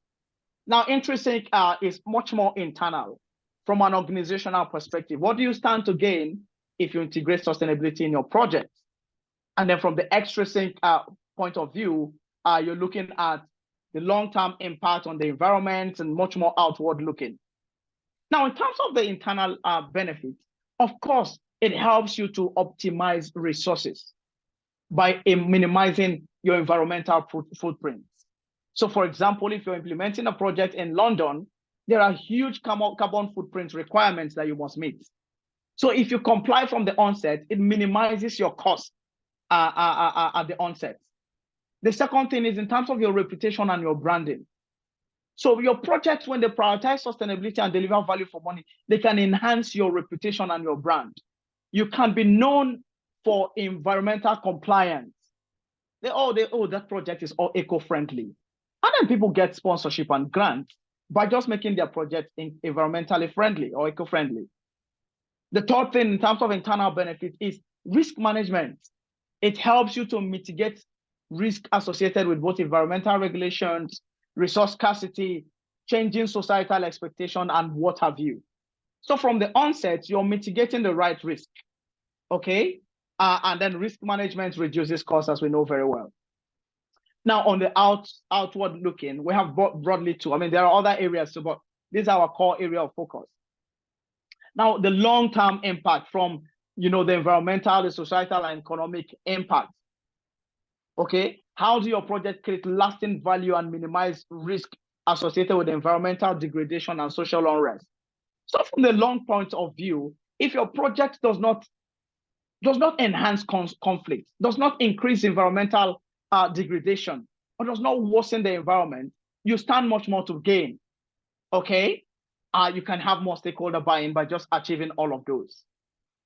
Speaker 2: Now, intrinsic is much more internal from an organizational perspective. What do you stand to gain if you integrate sustainability in your project? And then from the extrinsic point of view, you're looking at the long-term impact on the environment and much more outward looking. Now, in terms of the internal benefits, of course, it helps you to optimize resources by minimizing your environmental footprints. So for example, if you're implementing a project in London, there are huge carbon footprint requirements that you must meet. So if you comply from the onset, it minimizes your cost at the onset. The second thing is in terms of your reputation and your branding. So your projects, when they prioritize sustainability and deliver value for money, they can enhance your reputation and your brand. You can be known for environmental compliance. That project is all eco-friendly. And then people get sponsorship and grants by just making their project environmentally friendly or eco-friendly. The third thing in terms of internal benefit is risk management. It helps you to mitigate risk associated with both environmental regulations, resource scarcity, changing societal expectation, and what have you. So from the onset, you're mitigating the right risk, okay? And then risk management reduces costs, as we know very well. Now, on the outward looking, we have broadly two. I mean, there are other areas too, but this is our core area of focus. Now, the long-term impact from, the environmental, the societal, and economic impact. Okay, how do your project create lasting value and minimize risk associated with environmental degradation and social unrest? So from the long point of view, if your project does not enhance conflict, does not increase environmental degradation, or does not worsen the environment, you stand much more to gain. Okay, you can have more stakeholder buy-in by just achieving all of those.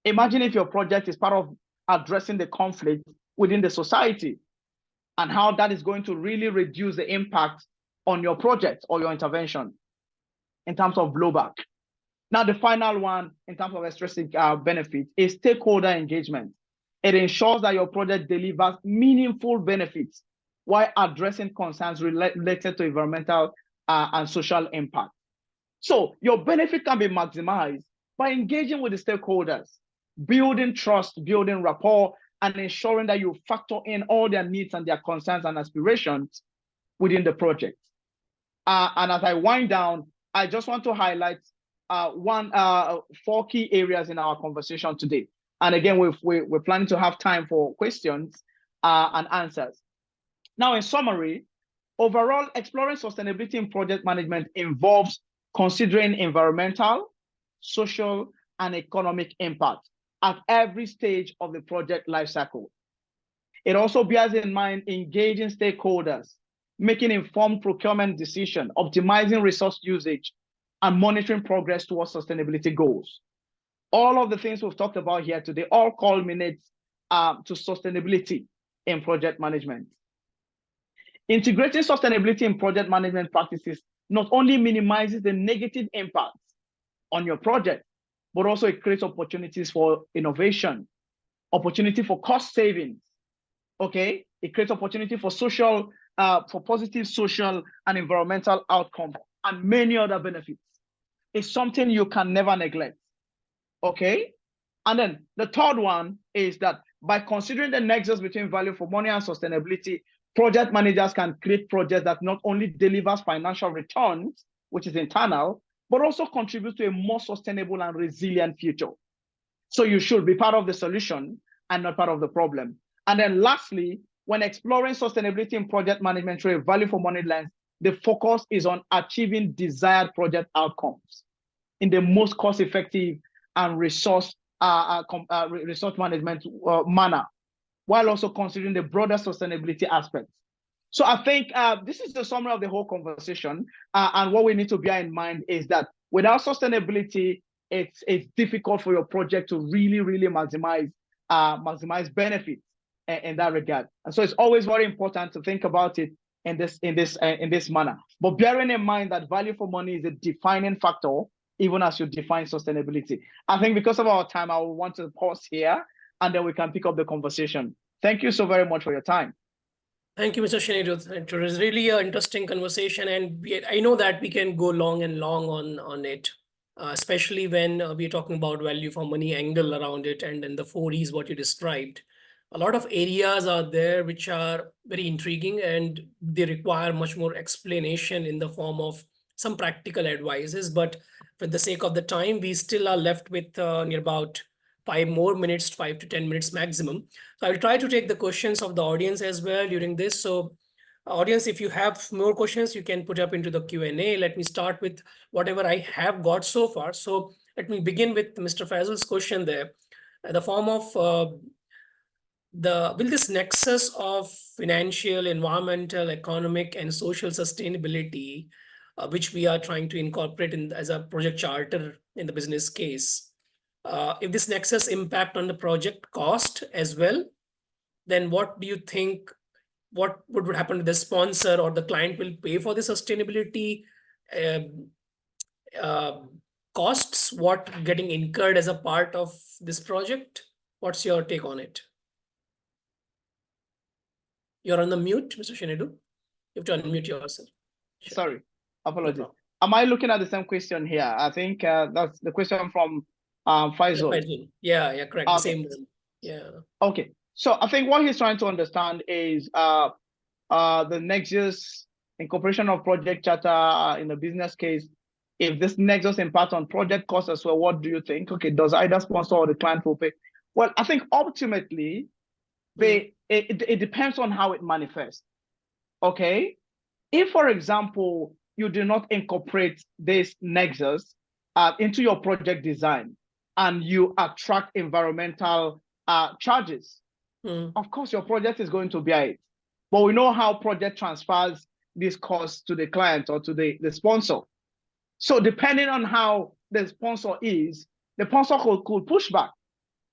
Speaker 2: Imagine if your project is part of addressing the conflict within the society and how that is going to really reduce the impact on your project or your intervention in terms of blowback. Now, the final one in terms of extrinsic benefit is stakeholder engagement. It ensures that your project delivers meaningful benefits while addressing concerns related to environmental and social impact. So your benefit can be maximized by engaging with the stakeholders, building trust, building rapport, and ensuring that you factor in all their needs and their concerns and aspirations within the project. And as I wind down, I just want to highlight four key areas in our conversation today. And again, we're planning to have time for questions and answers. Now, in summary, overall, exploring sustainability in project management involves considering environmental, social, and economic impact at every stage of the project lifecycle. It also bears in mind engaging stakeholders, making informed procurement decisions, optimizing resource usage, and monitoring progress towards sustainability goals. All of the things we've talked about here today all culminate to sustainability in project management. Integrating sustainability in project management practices not only minimizes the negative impacts on your project, but also it creates opportunities for innovation, opportunity for cost savings. Okay, it creates opportunity for for positive social and environmental outcomes and many other benefits. It's something you can never neglect. Okay, and then the third one is that by considering the nexus between value for money and sustainability, project managers can create projects that not only delivers financial returns, which is internal, but also contribute to a more sustainable and resilient future. So you should be part of the solution and not part of the problem. And then lastly, when exploring sustainability in project management through a value for money lens, the focus is on achieving desired project outcomes in the most cost-effective and resource management manner, while also considering the broader sustainability aspects. So I think this is the summary of the whole conversation. And what we need to bear in mind is that without sustainability, it's difficult for your project to really maximize benefits in that regard. And so it's always very important to think about it in this manner. But bearing in mind that value for money is a defining factor, even as you define sustainability. I think because of our time, I will want to pause here, and then we can pick up the conversation. Thank you so very much for your time.
Speaker 1: Thank you, Mr. Chinedu. It was really an interesting conversation, and I know that we can go long and long on it, especially when we're talking about value for money angle around it, and then the 4E's what you described. A lot of areas are there which are very intriguing, and they require much more explanation in the form of some practical advices. But for the sake of the time, we still are left with near about 5 to 10 minutes maximum. So I'll try to take the questions of the audience as well during this. So audience, if you have more questions, you can put up into the Q&A. Let me start with whatever I have got so far. So let me begin with Mr. Faisal's question there. The form of will this nexus of financial, environmental, economic, and social sustainability, which we are trying to incorporate as a project charter in the business case, if this nexus impact on the project cost as well, then what do you think, what would happen to the sponsor or the client will pay for the sustainability costs, what getting incurred as a part of this project? What's your take on it? You're on the mute, Mr. Chinedu. You have to unmute yourself.
Speaker 2: Sure. Sorry, apologies. No, am I looking at the same question here? I think that's the question from Faisal.
Speaker 1: Yeah, correct. Okay. The same one. Yeah.
Speaker 2: Okay. So I think what he's trying to understand is the nexus incorporation of project charter in the business case. If this nexus impact on project costs as well, what do you think? Okay, does either sponsor or the client will pay? Well, I think ultimately, it depends on how it manifests. Okay. If, for example, you do not incorporate this nexus into your project design and you attract environmental charges, of course, your project is going to bear it. But we know how project transfers this cost to the client or to the sponsor. So depending on how the sponsor is, the sponsor could push back,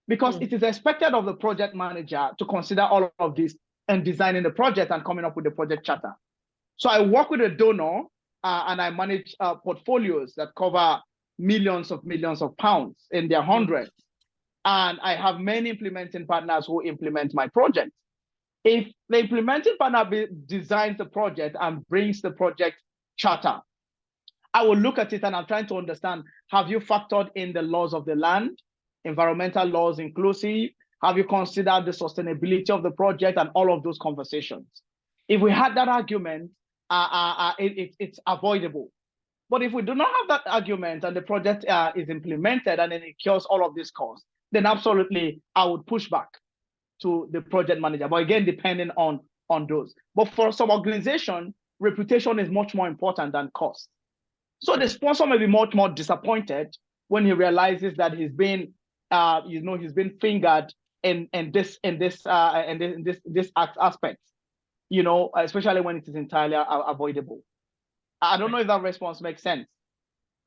Speaker 2: because it is expected of the project manager to consider all of this and designing the project and coming up with the project charter. So I work with a donor and I manage portfolios that cover millions of pounds in their hundreds. And I have many implementing partners who implement my project. If the implementing partner designs the project and brings the project charter, I will look at it and I'm trying to understand, have you factored in the laws of the land, environmental laws inclusive, Have you considered the sustainability of the project and all of those conversations? If we had that argument, it's avoidable. But if we do not have that argument and the project is implemented and then it cures all of these costs, then absolutely I would push back to the project manager. But again, depending on those. But for some organization, reputation is much more important than cost. So the sponsor may be much more disappointed when he realizes that he's been, he's been fingered in this aspect, especially when it is entirely avoidable. I don't know if that response makes sense.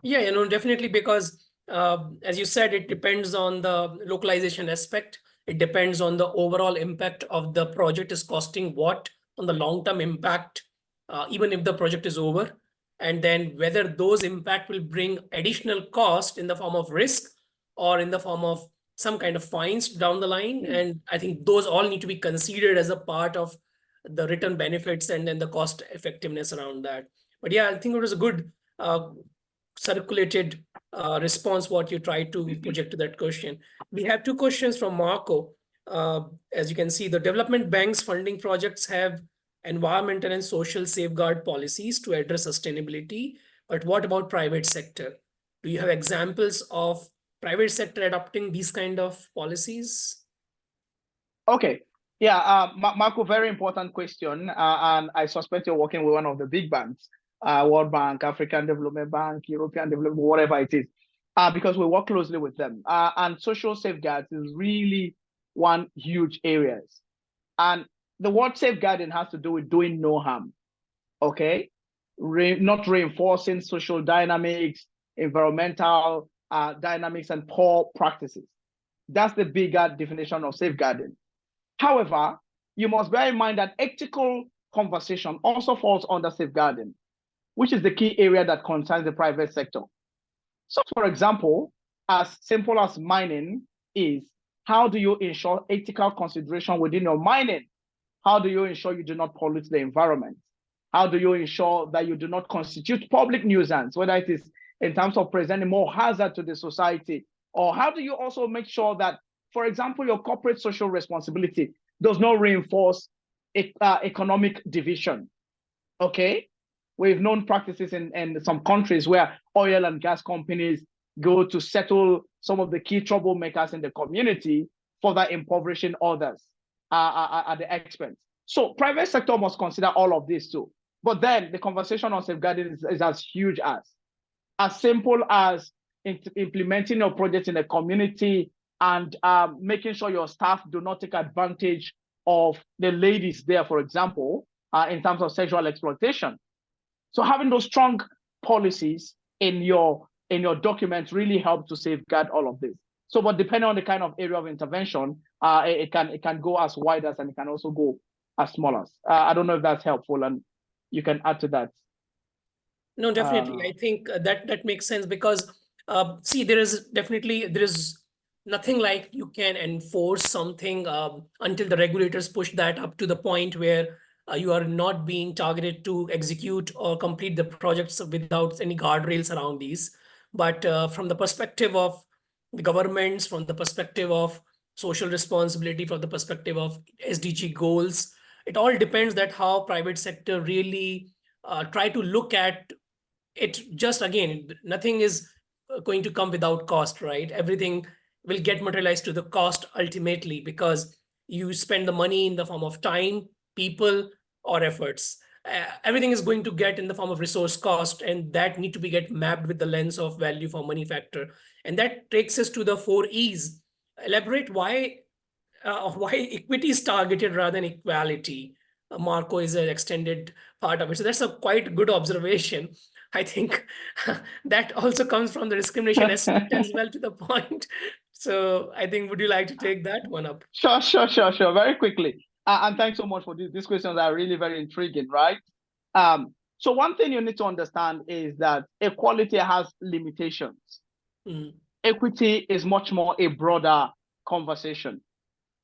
Speaker 1: Yeah, definitely, because as you said, it depends on the localization aspect. It depends on the overall impact of the project is costing what on the long-term impact, even if the project is over, and then whether those impact will bring additional cost in the form of risk or in the form of some kind of fines down the line. And I think those all need to be considered as a part of the return benefits and then the cost effectiveness around that. But yeah, I think it was a good circulated response what you tried to project to that question. We have two questions from Marco. As you can see, the development banks funding projects have environmental and social safeguard policies to address sustainability. But what about private sector? Do you have examples of private sector adopting these kind of policies?
Speaker 2: Okay. Yeah, Marco, very important question. And I suspect you're working with one of the big banks, World Bank, African Development Bank, European Development, whatever it is, because we work closely with them. And social safeguards is really one huge area. And the word safeguarding has to do with doing no harm, okay? Not reinforcing social dynamics, environmental dynamics, and poor practices. That's the bigger definition of safeguarding. However, you must bear in mind that ethical conversation also falls under safeguarding, which is the key area that concerns the private sector. So, for example, as simple as mining is, how do you ensure ethical consideration within your mining? How do you ensure you do not pollute the environment? How do you ensure that you do not constitute public nuisance, whether it is in terms of presenting more hazard to the society? Or how do you also make sure that, for example, your corporate social responsibility does not reinforce economic division? Okay, we've known practices in some countries where oil and gas companies go to settle some of the key troublemakers in the community, further impoverishing others at the expense. So private sector must consider all of this too. But then the conversation on safeguarding is as huge as simple as implementing your project in a community and making sure your staff do not take advantage of the ladies there, for example, in terms of sexual exploitation. So having those strong policies in your documents really help to safeguard all of this. So, but depending on the kind of area of intervention, it can go as wide as, and it can also go as small as. I don't know if that's helpful, and you can add to that.
Speaker 1: No, definitely. I think that makes sense because see, there is nothing like you can enforce something until the regulators push that up to the point where you are not being targeted to execute or complete the projects without any guardrails around these. But from the perspective of the governments, from the perspective of social responsibility, from the perspective of SDG goals, it all depends that how private sector really try to look at it. Just again, nothing is going to come without cost, right? Everything will get materialized to the cost ultimately because you spend the money in the form of time, people, or efforts. Everything is going to get in the form of resource cost, and that need to be get mapped with the lens of value for money factor. And that takes us to the 4 E's. Elaborate why equity is targeted rather than equality. Marco is an extended part of it. So that's a quite good observation. I think that also comes from the discrimination aspect as well to the point. So I think, would you like to take that one up?
Speaker 2: Sure. Very quickly. And thanks so much for these questions are really very intriguing, right? So one thing you need to understand is that equality has limitations.
Speaker 1: Mm.
Speaker 2: Equity is much more a broader conversation.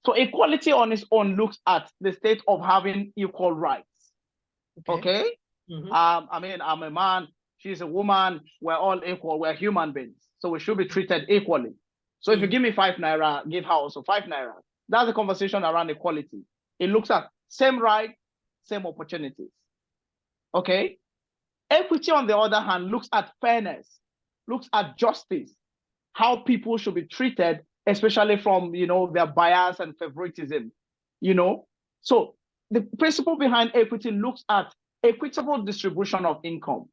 Speaker 2: So equality on its own looks at the state of having equal rights. Okay?
Speaker 1: Mm-hmm.
Speaker 2: I mean, I'm a man, she's a woman, we're all equal, we're human beings. So we should be treated equally. So if you give me 5 naira, give her also 5 naira. That's the conversation around equality. It looks at same right, same opportunities. Okay. Equity, on the other hand, looks at fairness, looks at justice, how people should be treated, especially from their bias and favoritism. So the principle behind equity looks at equitable distribution of income.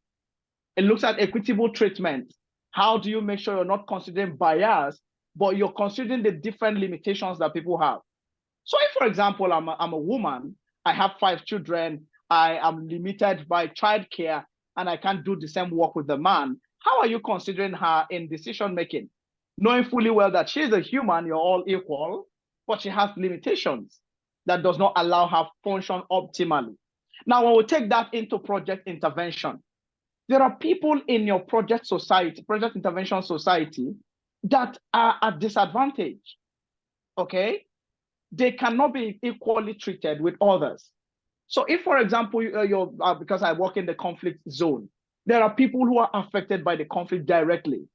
Speaker 2: It looks at equitable treatment. How do you make sure you're not considering bias, but you're considering the different limitations that people have? So if, for example, I'm a woman, I have 5 children, I am limited by childcare, and I can't do the same work with the man, how are you considering her in decision making? Knowing fully well that she's a human, you're all equal, but she has limitations that does not allow her function optimally. Now, when we take that into project intervention, there are people in your project intervention society, that are at disadvantage. Okay? They cannot be equally treated with others. So if, for example, because I work in the conflict zone, there are people who are affected by the conflict directly,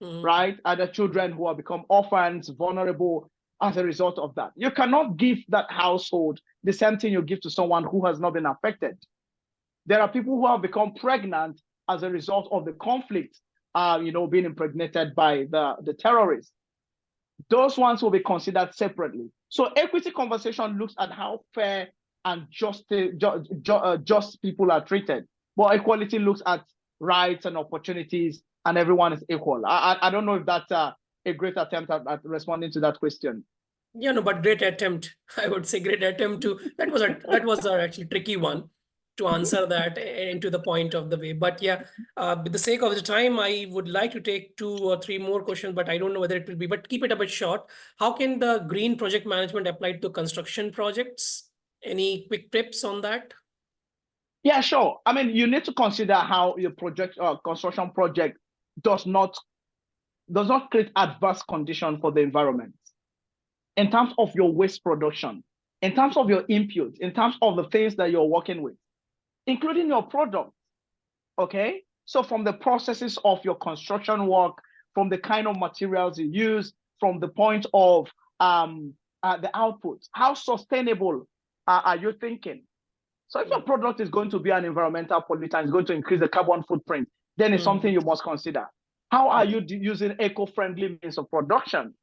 Speaker 2: right? Other children who have become orphans, vulnerable as a result of that. You cannot give that household the same thing you give to someone who has not been affected. There are people who have become pregnant as a result of the conflict, being impregnated by the terrorists. Those ones will be considered separately. So equity conversation looks at how fair and just people are treated. But equality looks at rights and opportunities, and everyone is equal. I don't know if that's a great attempt at responding to that question.
Speaker 1: Yeah, no, but great attempt. I would say great attempt to, that was a actually tricky one to answer that into the point of the way. But yeah, with the sake of the time, I would like to take 2 or 3 more questions, but I don't know whether it will be, but keep it a bit short. How can the green project management apply to construction projects? Any quick tips on that?
Speaker 2: Yeah, sure. I mean, you need to consider how your project construction project does not create adverse conditions for the environment in terms of your waste production, in terms of your input, in terms of the things that you're working with, including your product. Okay. So from the processes of your construction work, from the kind of materials you use, from the point of the output, how sustainable are you thinking? So if your product is going to be an environmental pollutant, it's going to increase the carbon footprint, then it's something you must consider. How are you using eco-friendly means of production?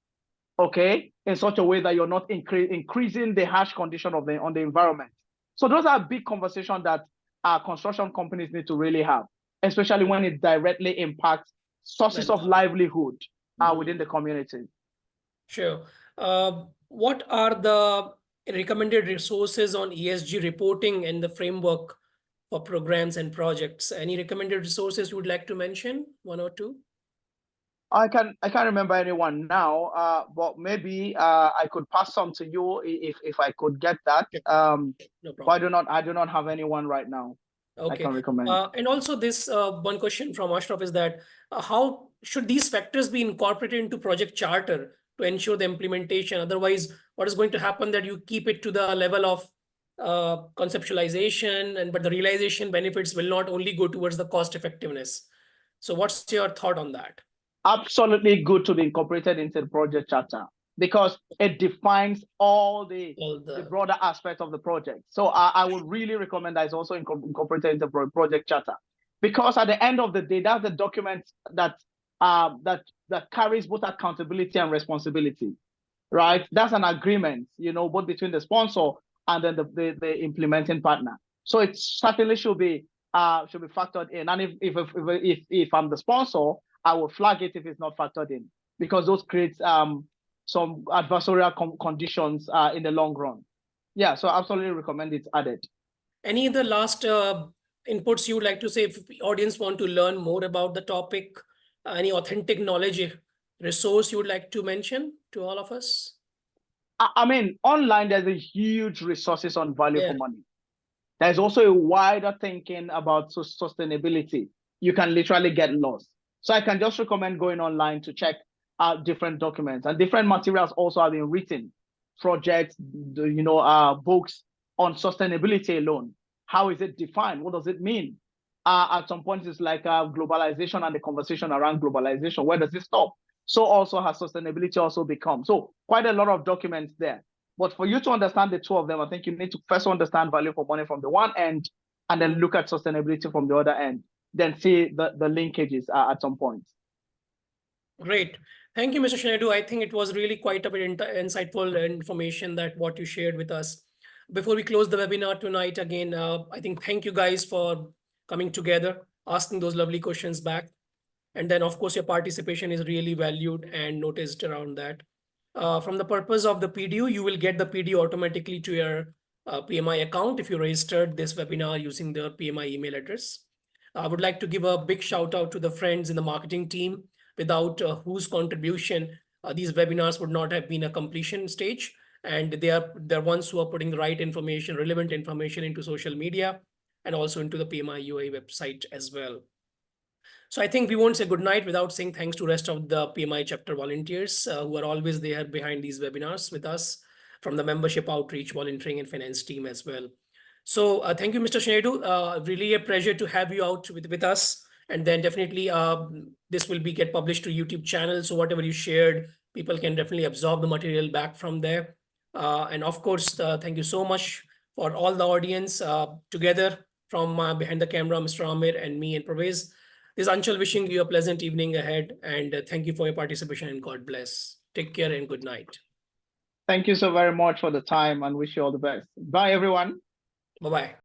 Speaker 2: Okay, in such a way that you're not increasing the harsh condition on the environment. So those are big conversations that construction companies need to really have, especially when it directly impacts sources of livelihood within the community.
Speaker 1: Sure. What are the recommended resources on ESG reporting and the framework for programs and projects? Any recommended resources you would like to mention? 1 or 2?
Speaker 2: I can't remember anyone now, but maybe I could pass some to you if I could get that.
Speaker 1: No problem.
Speaker 2: But I do not have anyone right now.
Speaker 1: Okay.
Speaker 2: I can recommend.
Speaker 1: And also this one question from Ashraf is that how should these factors be incorporated into project charter to ensure the implementation? Otherwise, what is going to happen that you keep it to the level of conceptualization, but the realization benefits will not only go towards the cost effectiveness. So what's your thought on that?
Speaker 2: Absolutely good to be incorporated into the project charter because it defines all the broader aspects of the project. So I would really recommend that it's also incorporated into the project charter, because at the end of the day, that's the document that carries both accountability and responsibility, right? That's an agreement, both between the sponsor and then the implementing partner. So it certainly should be factored in. And if I'm the sponsor, I will flag it if it's not factored in, because those create some adversarial conditions in the long run. Yeah, so absolutely recommend it added.
Speaker 1: Any other last inputs you would like to say if the audience want to learn more about the topic? Any authentic knowledge resource you would like to mention to all of us?
Speaker 2: I mean, online, there's a huge resources on value for money. There's also a wider thinking about sustainability. You can literally get lost. So I can just recommend going online to check out different documents, and different materials also have been written, projects, books on sustainability alone. How is it defined? What does it mean? At some point, it's like globalization and the conversation around globalization. Where does it stop? So also has sustainability also become. So quite a lot of documents there. But for you to understand the two of them, I think you need to first understand value for money from the one end, and then look at sustainability from the other end, then see the linkages at some point.
Speaker 1: Great. Thank you, Mr. Chinedu. I think it was really quite a bit insightful information that what you shared with us. Before we close the webinar tonight, again, I think thank you guys for coming together, asking those lovely questions back. And then, of course, your participation is really valued and noticed around that. From the purpose of the PDU, you will get the PDU automatically to your PMI account if you registered this webinar using the PMI email address. I would like to give a big shout out to the friends in the marketing team, without whose contribution these webinars would not have been a completion stage. And they're ones who are putting the right information, relevant information into social media and also into the PMI UA website as well. So I think we won't say good night without saying thanks to rest of the PMI chapter volunteers who are always there behind these webinars with us, from the membership outreach, volunteering and finance team as well. So thank you, Mr. Chinedu. Really a pleasure to have you out with us. And then definitely this will get published to YouTube channel. So whatever you shared, people can definitely absorb the material back from there. And of course, thank you so much for all the audience together from behind the camera, Mr. Amir and me and Pravez. This is Anshul wishing you a pleasant evening ahead, and thank you for your participation, and God bless. Take care and good night.
Speaker 2: Thank you so very much for the time, and wish you all the best. Bye, everyone.
Speaker 1: Bye-bye.